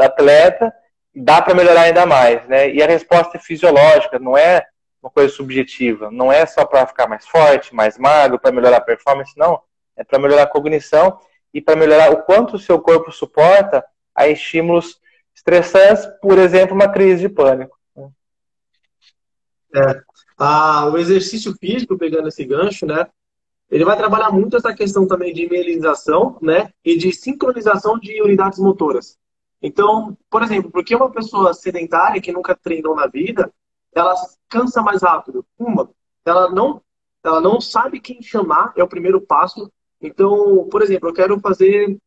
atleta, dá para melhorar ainda mais, né? E a resposta é fisiológica, não é uma coisa subjetiva, não é só para ficar mais forte, mais magro, para melhorar a performance, não. É para melhorar a cognição e para melhorar o quanto o seu corpo suporta a estímulos estressantes, por exemplo, uma crise de pânico. É. O exercício físico, pegando esse gancho, né? Ele vai trabalhar muito essa questão também de mielização, né? E de sincronização de unidades motoras. Então, por exemplo, porque uma pessoa sedentária que nunca treinou na vida, ela cansa mais rápido. Ela não, ela não sabe quem chamar, é o primeiro passo. Então, por exemplo, eu quero fazer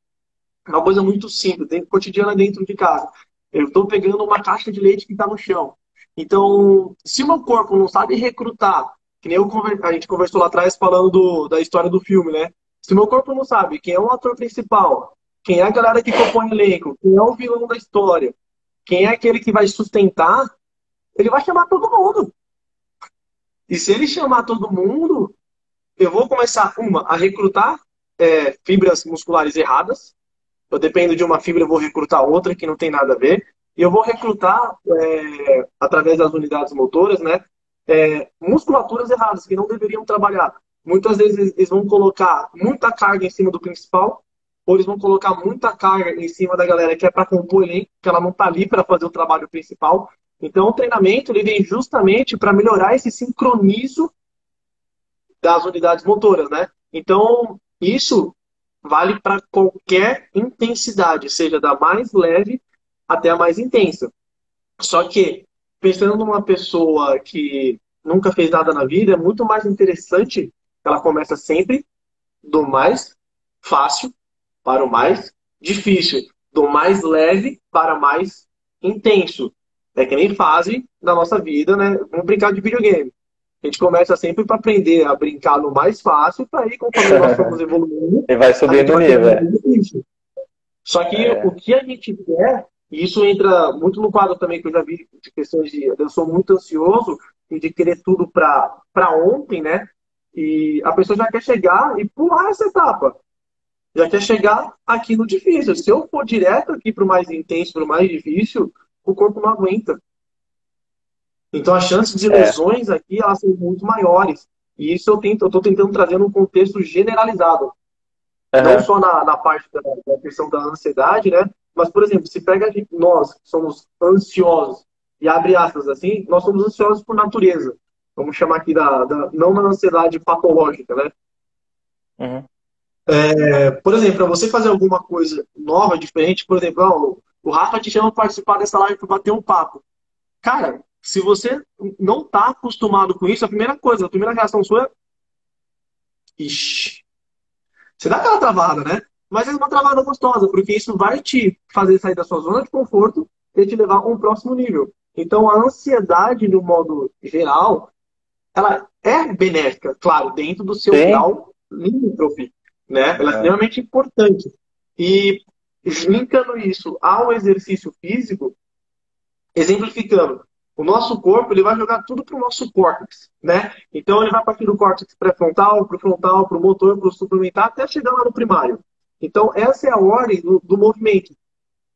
uma coisa muito simples, cotidiana dentro de casa. Eu estou pegando uma caixa de leite que está no chão. Então, se o meu corpo não sabe recrutar, que nem a gente conversou lá atrás falando da história do filme, né? Se o meu corpo não sabe quem é o ator principal, quem é a galera que compõe o elenco, quem é o vilão da história, quem é aquele que vai sustentar, ele vai chamar todo mundo. E se ele chamar todo mundo, eu vou começar, a recrutar fibras musculares erradas. Eu dependo de uma fibra, eu vou recrutar outra que não tem nada a ver. E eu vou recrutar, através das unidades motoras, né, musculaturas erradas, que não deveriam trabalhar. Muitas vezes eles vão colocar muita carga em cima do principal, ou eles vão colocar muita carga em cima da galera que é para compor elenco, que ela não está ali para fazer o trabalho principal. Então, o treinamento ele vem justamente para melhorar esse sincronismo das unidades motoras, né? Então, isso vale para qualquer intensidade, seja da mais leve até a mais intensa. Só que, pensando numa pessoa que nunca fez nada na vida, é muito mais interessante que ela começa sempre do mais fácil para o mais difícil, do mais leve para o mais intenso. É que nem fase da nossa vida, né? Vamos brincar de videogame. A gente começa sempre para aprender a brincar no mais fácil, para aí, conforme nós formos evoluindo, E vai subindo o nível. mais difícil. Só que o que a gente quer, e isso entra muito no quadro também que eu já vi de questões de eu sou muito ansioso e de querer tudo para ontem, né? E a pessoa já quer chegar e pular essa etapa. Já quer chegar aqui no difícil. Se eu for direto aqui para o mais intenso, para o mais difícil, o corpo não aguenta. Então, as chances de lesões aqui, elas são muito maiores. E isso eu estou tentando trazer num contexto generalizado. Não só na parte da questão da ansiedade, né? Mas, por exemplo, se pega nós, que somos ansiosos, e abre aspas assim, nós somos ansiosos por natureza. Vamos chamar aqui não na ansiedade patológica, né? Uhum. Por exemplo, para você fazer alguma coisa nova, diferente, por exemplo, o Rafa te chama para participar dessa live para bater um papo. Cara, se você não está acostumado com isso, a primeira reação sua é... Ixi. Você dá aquela travada, né? Mas é uma travada gostosa, porque isso vai te fazer sair da sua zona de conforto e te levar a um próximo nível. Então, a ansiedade, no modo geral, ela é benéfica, claro, dentro do seu grau limítrofe, né? Ela é extremamente importante. E linkando isso ao exercício físico, exemplificando, o nosso corpo ele vai jogar tudo para o nosso córtex, né? Então ele vai partir do córtex pré-frontal, para o frontal, para o motor, para o suplementar, até chegar lá no primário. Então essa é a ordem do movimento.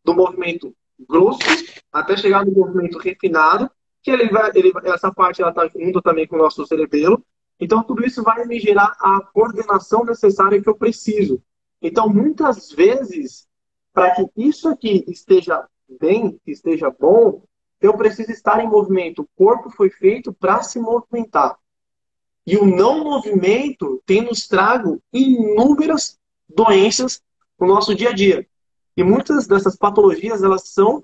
Do movimento grosso até chegar no movimento refinado, que essa parte ela está junto também com o nosso cerebelo. Então tudo isso vai me gerar a coordenação necessária que eu preciso. Então muitas vezes, para que isso aqui esteja bem, que esteja bom, eu preciso estar em movimento. O corpo foi feito para se movimentar. E o não movimento tem nos trago inúmeras doenças no nosso dia a dia. E muitas dessas patologias, elas são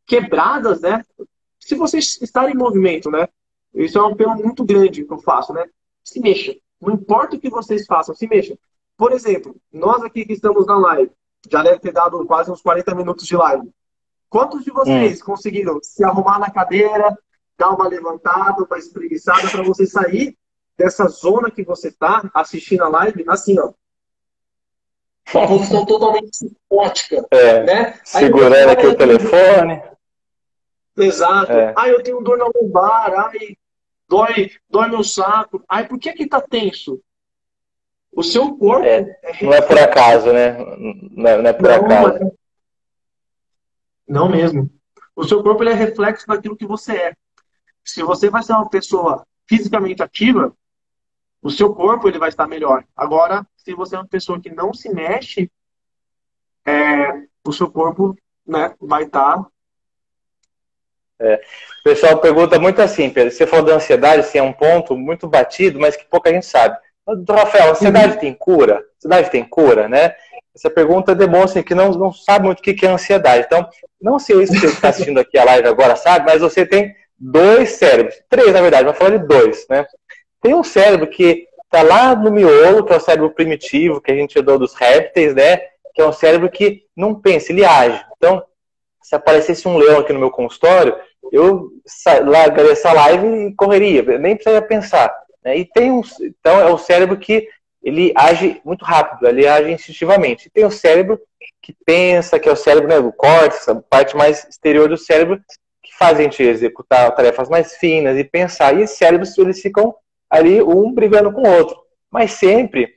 quebradas, né? Se você estar em movimento, né? Isso é um apelo muito grande que eu faço, né? Se mexa. Não importa o que vocês façam, se mexa. Por exemplo, nós aqui que estamos na live, já deve ter dado quase uns 40 minutos de live. Quantos de vocês conseguiram se arrumar na cadeira, dar uma levantada, uma espreguiçada para você sair dessa zona que você está assistindo a live, assim, ó. Uma posição totalmente psicótica, né? Segurando aqui o telefone. Exato. Ai, eu tenho dor na lombar, ai, dói meu saco. Ai, por que tá tenso? O seu corpo... não é por acaso, né? Não é por acaso. Não mesmo. O seu corpo ele é reflexo daquilo que você é. Se você vai ser uma pessoa fisicamente ativa, o seu corpo ele vai estar melhor. Agora, se você é uma pessoa que não se mexe, o seu corpo, né, vai estar... O pessoal pergunta muito assim, Pedro, você falou da ansiedade, assim, é um ponto muito batido, mas que pouca gente sabe. Doutor Rafael, a ansiedade tem cura? A ansiedade tem cura, né? Essa pergunta demonstra que não sabe muito o que é ansiedade. Então, não sei se você está assistindo aqui a live agora, sabe, mas você tem 2 cérebros. 3, na verdade, mas falar de 2, né? Tem um cérebro que está lá no miolo, que é o cérebro primitivo, que a gente herdou dos répteis, né? Que é um cérebro que não pensa, ele age. Então, se aparecesse um leão aqui no meu consultório, eu largaria essa live e correria, nem precisaria pensar. Né? E então, é o cérebro que ele age muito rápido, ele age instintivamente. E tem o cérebro que pensa, que é o cérebro, né, o córtex, a parte mais exterior do cérebro, que faz a gente executar tarefas mais finas e pensar. E esses cérebros, eles ficam ali, um brigando com o outro. Mas sempre,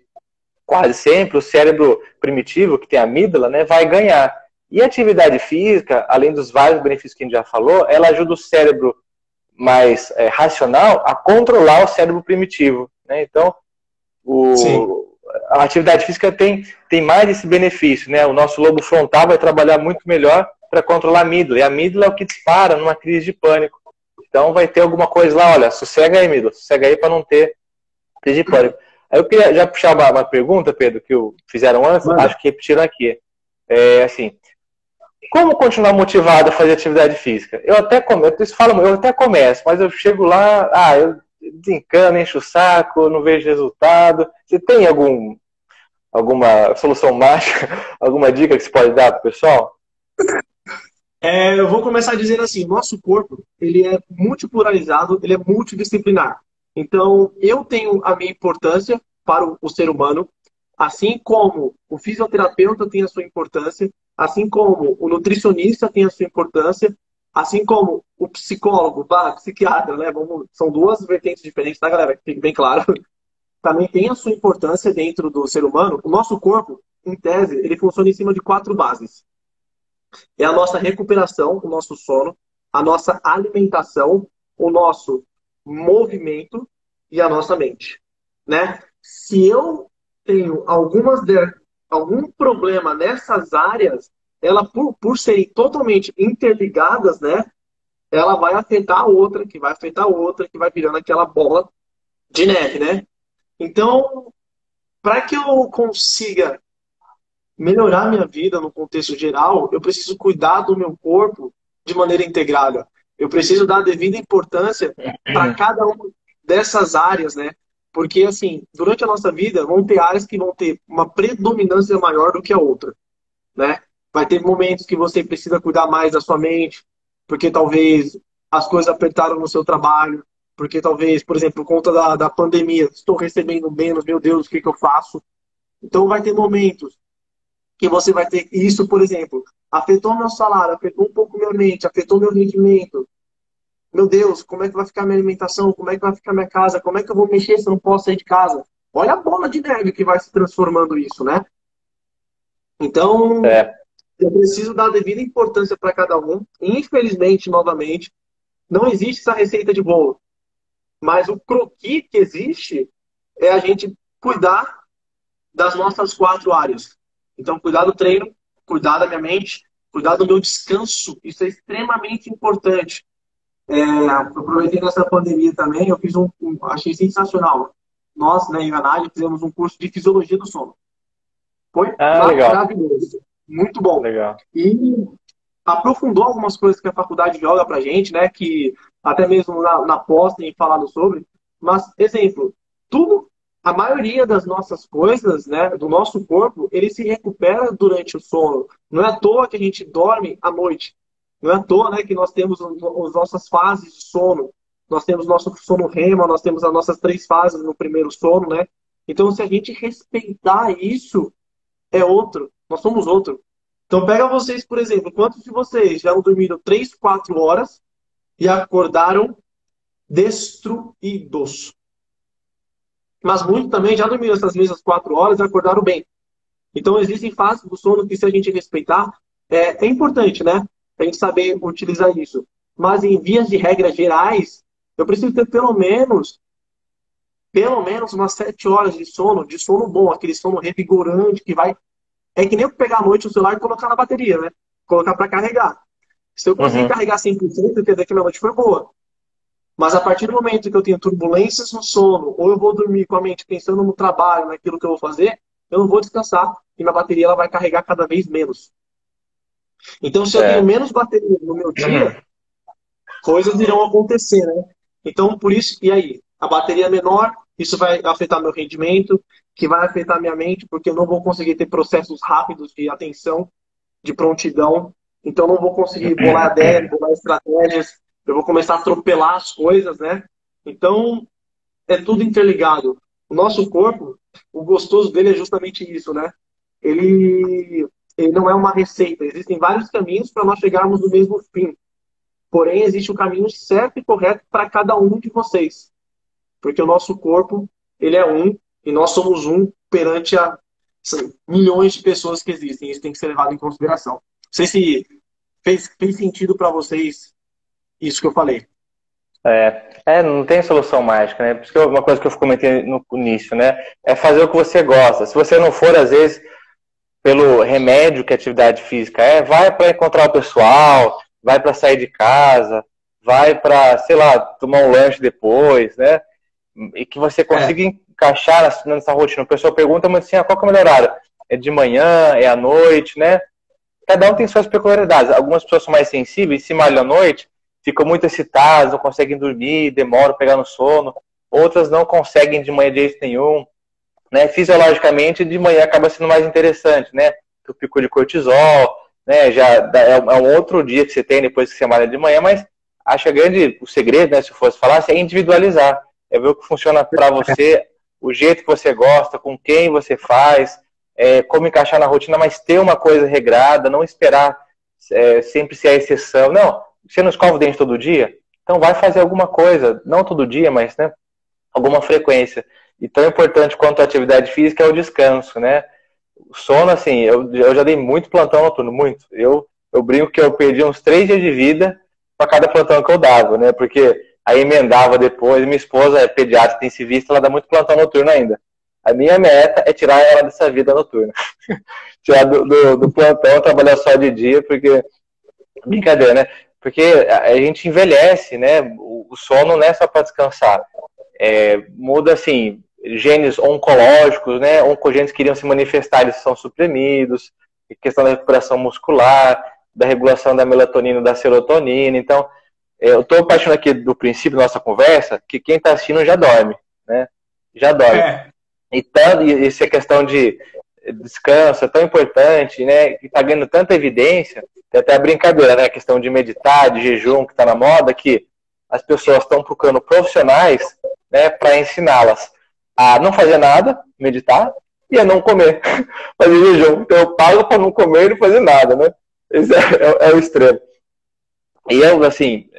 quase sempre, o cérebro primitivo, que tem a amígdala, né, vai ganhar. E a atividade física, além dos vários benefícios que a gente já falou, ela ajuda o cérebro mais racional a controlar o cérebro primitivo, né? Então, Sim. a atividade física tem mais esse benefício, né? O nosso lobo frontal vai trabalhar muito melhor para controlar a amígdala. E a amígdala é o que dispara numa crise de pânico. Então vai ter alguma coisa lá, olha, sossega aí, amígdala, sossega aí para não ter crise de pânico. Aí eu queria já puxar uma pergunta, Pedro, que fizeram antes, Manda. acho que repetiram aqui. Assim, como continuar motivado a fazer atividade física? Eu até começo, mas eu chego lá, eu desencano, encho o saco, não vejo resultado. Você tem alguma solução mágica, alguma dica que você pode dar para o pessoal? Eu vou começar dizendo assim, nosso corpo, ele é multipluralizado, ele é multidisciplinar. Então, eu tenho a minha importância para o ser humano, assim como o fisioterapeuta tem a sua importância, assim como o nutricionista tem a sua importância, assim como o psicólogo, psiquiatra, né? São duas vertentes diferentes, tá, galera? Que fique bem claro. Também tem a sua importância dentro do ser humano. O nosso corpo, em tese, ele funciona em cima de quatro bases. É a nossa recuperação, o nosso sono, a nossa alimentação, o nosso movimento e a nossa mente, né? Se eu tenho algum problema nessas áreas, ela por serem totalmente interligadas, né? Ela vai afetar a outra, que vai afetar a outra, que vai virando aquela bola de neve, né? Então, para que eu consiga melhorar minha vida no contexto geral, eu preciso cuidar do meu corpo de maneira integrada. Eu preciso dar a devida importância para cada uma dessas áreas, né? Porque, assim, durante a nossa vida, vão ter áreas que vão ter uma predominância maior do que a outra, né? Vai ter momentos que você precisa cuidar mais da sua mente, porque talvez as coisas apertaram no seu trabalho, porque talvez, por exemplo, por conta da pandemia, estou recebendo menos, meu Deus, o que eu faço? Então vai ter momentos que você vai ter isso, por exemplo, afetou meu salário, afetou um pouco minha mente, afetou meu rendimento. Meu Deus, como é que vai ficar minha alimentação? Como é que vai ficar minha casa? Como é que eu vou mexer se eu não posso sair de casa? Olha a bola de neve que vai se transformando isso, né? Então, É. eu preciso dar a devida importância para cada um. Infelizmente, novamente, não existe essa receita de bolo. Mas o croqui que existe é a gente cuidar das nossas quatro áreas. Então, cuidar do treino, cuidar da minha mente, cuidar do meu descanso. Isso é extremamente importante. Aproveitei nessa pandemia também, eu fiz achei sensacional. Nós, né, em Anália, fizemos um curso de fisiologia do sono. Foi Legal, maravilhoso. Muito bom. legal. E aprofundou algumas coisas que a faculdade joga pra gente, né? Que até mesmo na pós tem falado sobre. Mas, exemplo, tudo, a maioria das nossas coisas, né, do nosso corpo, ele se recupera durante o sono. Não é à toa que a gente dorme à noite. Não é à toa, né, que nós temos as nossas fases de sono. Nós temos nosso sono REM, nós temos as nossas três fases no primeiro sono, né? Então, se a gente respeitar isso, é outro. Nós somos outro. Então, pega vocês, por exemplo, quantos de vocês já dormiram 3, 4 horas e acordaram destruídos? Mas muitos também já dormiram essas mesmas 4 horas e acordaram bem. Então, existem fases do sono que, se a gente respeitar, é importante, né? A gente saber utilizar isso. Mas, em vias de regras gerais, eu preciso ter pelo menos umas 7 horas de sono bom, aquele sono revigorante que vai. É que nem eu pegar à noite o celular e colocar na bateria, né? Colocar para carregar. Se eu conseguir Uhum. carregar 100%, quer dizer que minha noite foi boa. Mas a partir do momento que eu tenho turbulências no sono, ou eu vou dormir com a mente pensando no trabalho, naquilo que eu vou fazer, eu não vou descansar. E minha bateria ela vai carregar cada vez menos. Então, se eu tenho Certo. menos bateria no meu dia, coisas irão acontecer, né? Então, por isso, e aí? A bateria é menor, isso vai afetar meu rendimento, que vai afetar minha mente, porque eu não vou conseguir ter processos rápidos de atenção, de prontidão. Então, não vou conseguir bolar ideias, bolar estratégias. Eu vou começar a atropelar as coisas, né? Então, é tudo interligado. O nosso corpo, o gostoso dele é justamente isso, né? Ele não é uma receita. Existem vários caminhos para nós chegarmos no mesmo fim. Porém, existe o caminho certo e correto para cada um de vocês. Porque o nosso corpo, ele é um E nós somos um perante a milhões de pessoas que existem. Isso tem que ser levado em consideração. Não sei se fez sentido para vocês isso que eu falei. Não tem solução mágica, né? Por isso que uma coisa que eu comentei no início, né? É fazer o que você gosta. Se você não for, às vezes, pelo remédio que a atividade física vai para encontrar o pessoal, vai para sair de casa, vai para, sei lá, tomar um lanche depois, né? E que você consiga encaixar nessa rotina. O pessoal pergunta muito assim, qual que é o melhor horário? É de manhã, é à noite, né? Cada um tem suas peculiaridades. Algumas pessoas são mais sensíveis, se malham à noite, ficam muito excitadas, não conseguem dormir, demoram a pegar no sono. Outras não conseguem de manhã de jeito nenhum. Né? Fisiologicamente, de manhã acaba sendo mais interessante, né? O pico de cortisol, né? É um outro dia que você tem depois que você malha de manhã, mas acho que o segredo, né, se eu fosse falar, é individualizar. É ver o que funciona para você, o jeito que você gosta, com quem você faz, como encaixar na rotina, mas ter uma coisa regrada, não esperar sempre ser a exceção. Não, você não escova o dente todo dia? Então vai fazer alguma coisa, não todo dia, mas, né, alguma frequência. E tão importante quanto a atividade física é o descanso, né? O sono, assim, eu já dei muito plantão noturno, muito. Eu brinco que eu perdi uns 3 dias de vida para cada plantão que eu dava, né? Porque aí emendava depois. Minha esposa é pediatra intensivista, ela dá muito plantão noturno ainda. A minha meta é tirar ela dessa vida noturna. Tirar do plantão, trabalhar só de dia, porque... Brincadeira, né? Porque a gente envelhece, né? O sono não é só para descansar. Muda, assim, genes oncológicos, né? Oncogenes que iriam se manifestar, eles são suprimidos. Questão da recuperação muscular, da regulação da melatonina e da serotonina. Então, eu estou partindo aqui do princípio da nossa conversa que quem está assistindo já dorme, né? Já dorme. E essa questão de descanso é tão importante, né? E está ganhando tanta evidência. Tem até a brincadeira, né? A questão de meditar, de jejum, que está na moda, que as pessoas estão procurando profissionais, né, para ensiná-las a não fazer nada, meditar, e a não comer, fazer jejum. Então eu pago para não comer e não fazer nada, né? Esse é o extremo. E eu, assim,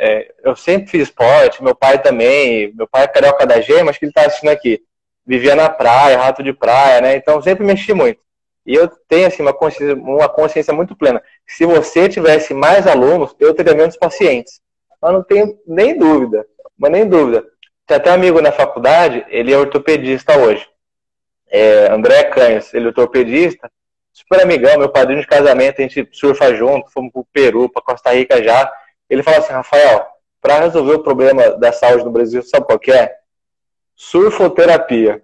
eu sempre fiz esporte, meu pai também, meu pai é carioca da gema, acho que ele está assistindo aqui. Vivia na praia, rato de praia, né? Então sempre mexi muito. E eu tenho, assim, uma consciência muito plena. Se você tivesse mais alunos, eu teria menos pacientes. Mas não tenho nem dúvida, mas nem dúvida. Tem até um amigo na faculdade, ele é ortopedista hoje. André Canhas, ele é ortopedista, super amigão, meu padrinho de casamento, a gente surfa junto, fomos pro Peru, pra Costa Rica já. Ele fala assim, Rafael, para resolver o problema da saúde no Brasil, sabe qual que é? Surfoterapia.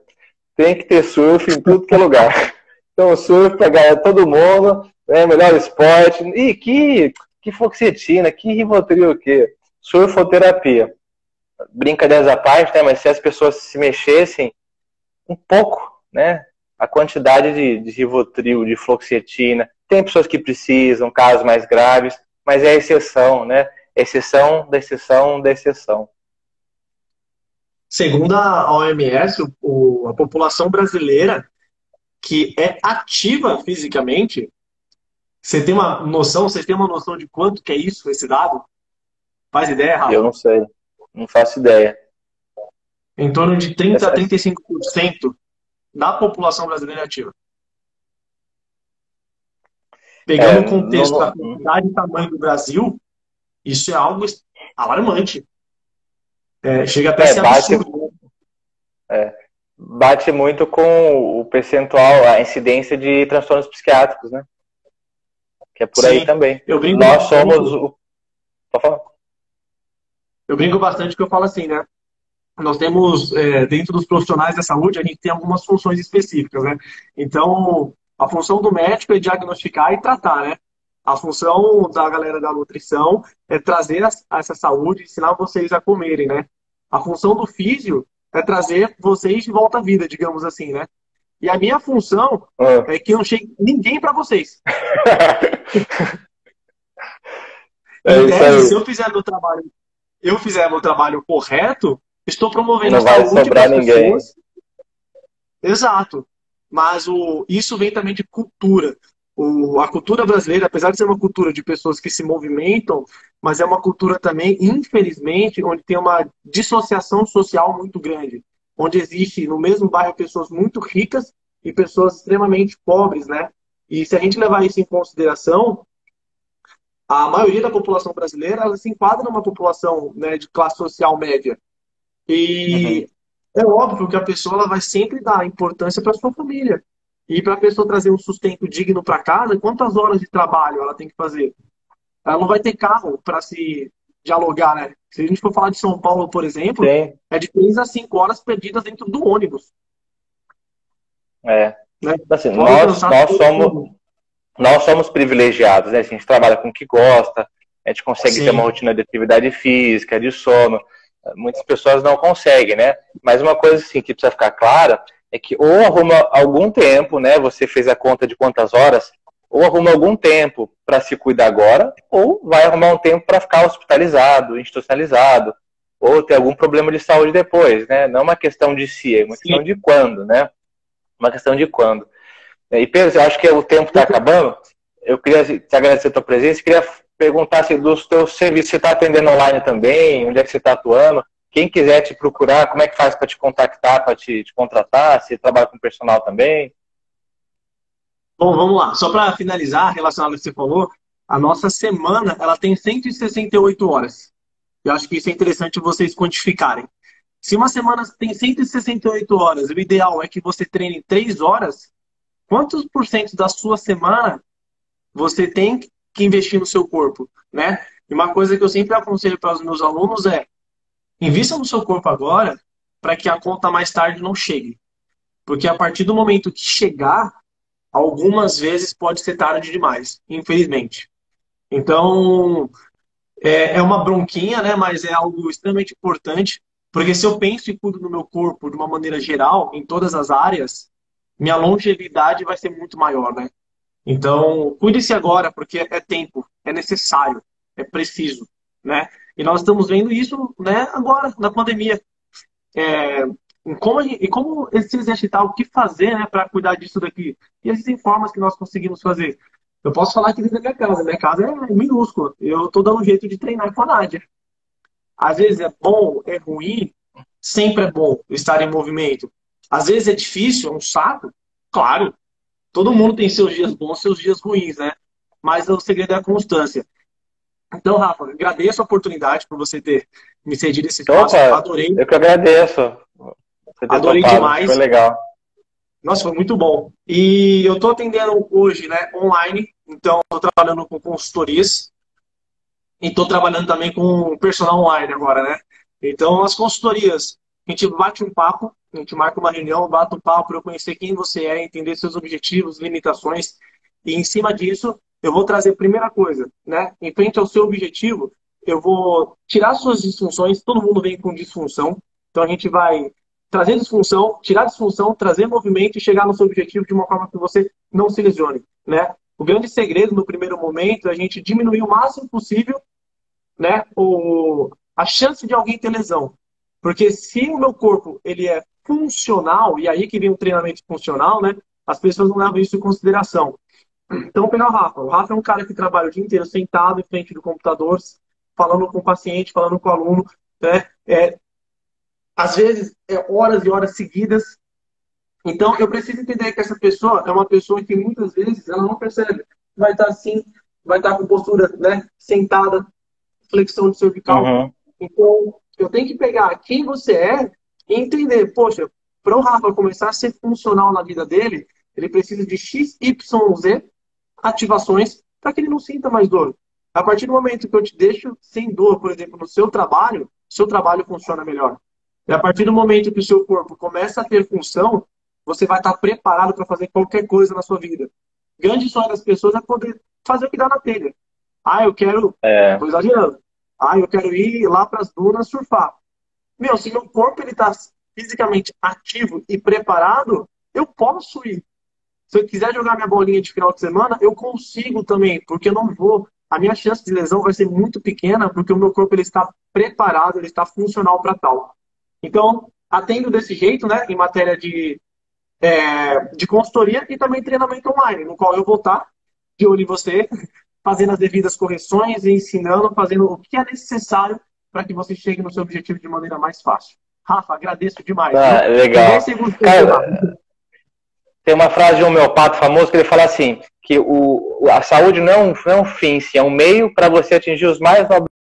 Tem que ter surf em tudo que é lugar. Então, surf pra ganhar todo mundo, né, melhor esporte. E que fluoxetina, que Rivotril, o quê? Surfoterapia. Brincadeiras à parte, né, mas se as pessoas se mexessem um pouco, né, a quantidade de Rivotril, de fluoxetina, tem pessoas que precisam, casos mais graves, mas é a exceção, né? Exceção da exceção da exceção. Segundo a OMS, a população brasileira que é ativa fisicamente, vocês têm uma noção de quanto que é isso, esse dado? Faz ideia, Rafa? Eu não sei, não faço ideia. Em torno de 30% a 35% da população brasileira é ativa. Pegando o contexto da quantidade e tamanho do Brasil, isso é algo alarmante. Chega até a ser absurdo. Bate muito com o percentual, a incidência de transtornos psiquiátricos, né? Que é por aí também. Nós somos o... Pode falar. Eu brinco bastante que eu falo assim, né? Nós temos, dentro dos profissionais da saúde, a gente tem algumas funções específicas, né? Então, a função do médico é diagnosticar e tratar, né? A função da galera da nutrição é trazer essa saúde e ensinar vocês a comerem, né? A função do físio é trazer vocês de volta à vida, digamos assim, né? E a minha função é que não chegue ninguém para vocês. Se eu fizer meu trabalho correto, estou promovendo a saúde para as pessoas. Exato. Mas isso vem também de cultura. A cultura brasileira, apesar de ser uma cultura de pessoas que se movimentam, mas é uma cultura também, infelizmente, onde tem uma dissociação social muito grande. onde existe no mesmo bairro pessoas muito ricas e pessoas extremamente pobres, né? E se a gente levar isso em consideração, a maioria da população brasileira ela se enquadra numa população, né, de classe social média. Uhum. E é óbvio que a pessoa ela vai sempre dar importância para sua família. E para a pessoa trazer um sustento digno para casa, quantas horas de trabalho ela tem que fazer? Ela não vai ter carro para se dialogar, né? Se a gente for falar de São Paulo, por exemplo, Sim, é de 3 a 5 horas perdidas dentro do ônibus, é. né? Assim, Fora o cansaço todo mundo. nós somos privilegiados, né? A gente trabalha com o que gosta, a gente consegue ter uma Sim, rotina de atividade física, de sono. Muitas pessoas não conseguem, né? Mas uma coisa assim que precisa ficar clara é que ou arruma algum tempo, né? Você fez a conta de quantas horas, ou arruma algum tempo para se cuidar agora, ou vai arrumar um tempo para ficar hospitalizado, institucionalizado, ou ter algum problema de saúde depois, né? Não é uma questão de si, é uma sim. questão de quando, né? Uma questão de quando. E Pedro, eu acho que o tempo está acabando. Eu queria te agradecer a tua presença. Queria perguntar se dos teus serviços você está atendendo online também, onde é que você está atuando. Quem quiser te procurar, como é que faz para te contactar, para te contratar? Se trabalha com personal também? Bom, vamos lá. Só para finalizar, relacionado ao que você falou, a nossa semana ela tem 168 horas. Eu acho que isso é interessante vocês quantificarem. Se uma semana tem 168 horas, o ideal é que você treine 3 horas, quantos por cento da sua semana você tem que investir no seu corpo, né? E uma coisa que eu sempre aconselho para os meus alunos é: invista no seu corpo agora para que a conta mais tarde não chegue. Porque a partir do momento que chegar, algumas vezes pode ser tarde demais, infelizmente. Então, é uma bronquinha, né? Mas é algo extremamente importante, porque se eu penso e cuido do meu corpo de uma maneira geral, em todas as áreas, minha longevidade vai ser muito maior, né? Então, cuide-se agora, porque é tempo, é necessário, é preciso, né? E nós estamos vendo isso, né, agora, na pandemia. É, e como se exercitar, o que fazer, né, para cuidar disso daqui. E existem formas que nós conseguimos fazer. Eu posso falar aqui dentro da minha casa. Minha casa é minúscula. Eu estou dando um jeito de treinar com a Nádia. Às vezes é bom, é ruim. Sempre é bom estar em movimento. Às vezes é difícil, é um saco. Claro, todo mundo tem seus dias bons, seus dias ruins, né? Mas o segredo é a constância. Então, Rafa, agradeço a oportunidade por você ter me cedido esse espaço. Opa, Adorei, eu que agradeço você ter adorei topado. Foi demais. legal. Nossa, foi muito bom. E eu estou atendendo hoje, né, online. Então, estou trabalhando com consultorias e estou trabalhando também com personal online agora, né? Então, as consultorias, a gente bate um papo, a gente marca uma reunião, bate um papo para eu conhecer quem você é, entender seus objetivos, limitações. E em cima disso, eu vou trazer a primeira coisa, né? Em frente ao seu objetivo, eu vou tirar suas disfunções. Todo mundo vem com disfunção. Então, a gente vai trazer disfunção, tirar disfunção, trazer movimento e chegar no seu objetivo de uma forma que você não se lesione, né? O grande segredo no primeiro momento é a gente diminuir o máximo possível, né, a chance de alguém ter lesão. Porque se o meu corpo ele é funcional, e aí que vem o treinamento funcional, né, as pessoas não levam isso em consideração. Então, pegar o Rafa. O Rafa é um cara que trabalha o dia inteiro sentado em frente do computador, falando com o paciente, falando com o aluno, né? Às vezes, horas e horas seguidas. Então, eu preciso entender que essa pessoa é uma pessoa que muitas vezes ela não percebe. Vai estar assim, vai estar com postura, né, sentada, flexão de cervical. Uhum. Então, eu tenho que pegar quem você é e entender, poxa, para o Rafa começar a ser funcional na vida dele, ele precisa de X, Y, Z ativações para que ele não sinta mais dor. A partir do momento que eu te deixo sem dor, por exemplo, no seu trabalho funciona melhor. E a partir do momento que o seu corpo começa a ter função, você vai estar preparado para fazer qualquer coisa na sua vida. O grande sonho das pessoas é poder fazer o que dá na telha. Ah, eu quero, É, estou exagerando. Ah, eu quero ir lá para as dunas surfar. Meu, se meu corpo ele está fisicamente ativo e preparado, eu posso ir. Se eu quiser jogar minha bolinha de final de semana, eu consigo também, porque eu não vou. A minha chance de lesão vai ser muito pequena, porque o meu corpo ele está preparado, ele está funcional para tal. Então, atendo desse jeito, né, em matéria de consultoria e também treinamento online, no qual eu vou estar de olho em você, fazendo as devidas correções e ensinando, fazendo o que é necessário para que você chegue no seu objetivo de maneira mais fácil. Rafa, agradeço demais. Ah, legal. Cara, tem uma frase de um homeopata famoso que ele fala assim, que a saúde não é um fim, sim, é um meio para você atingir os mais nobres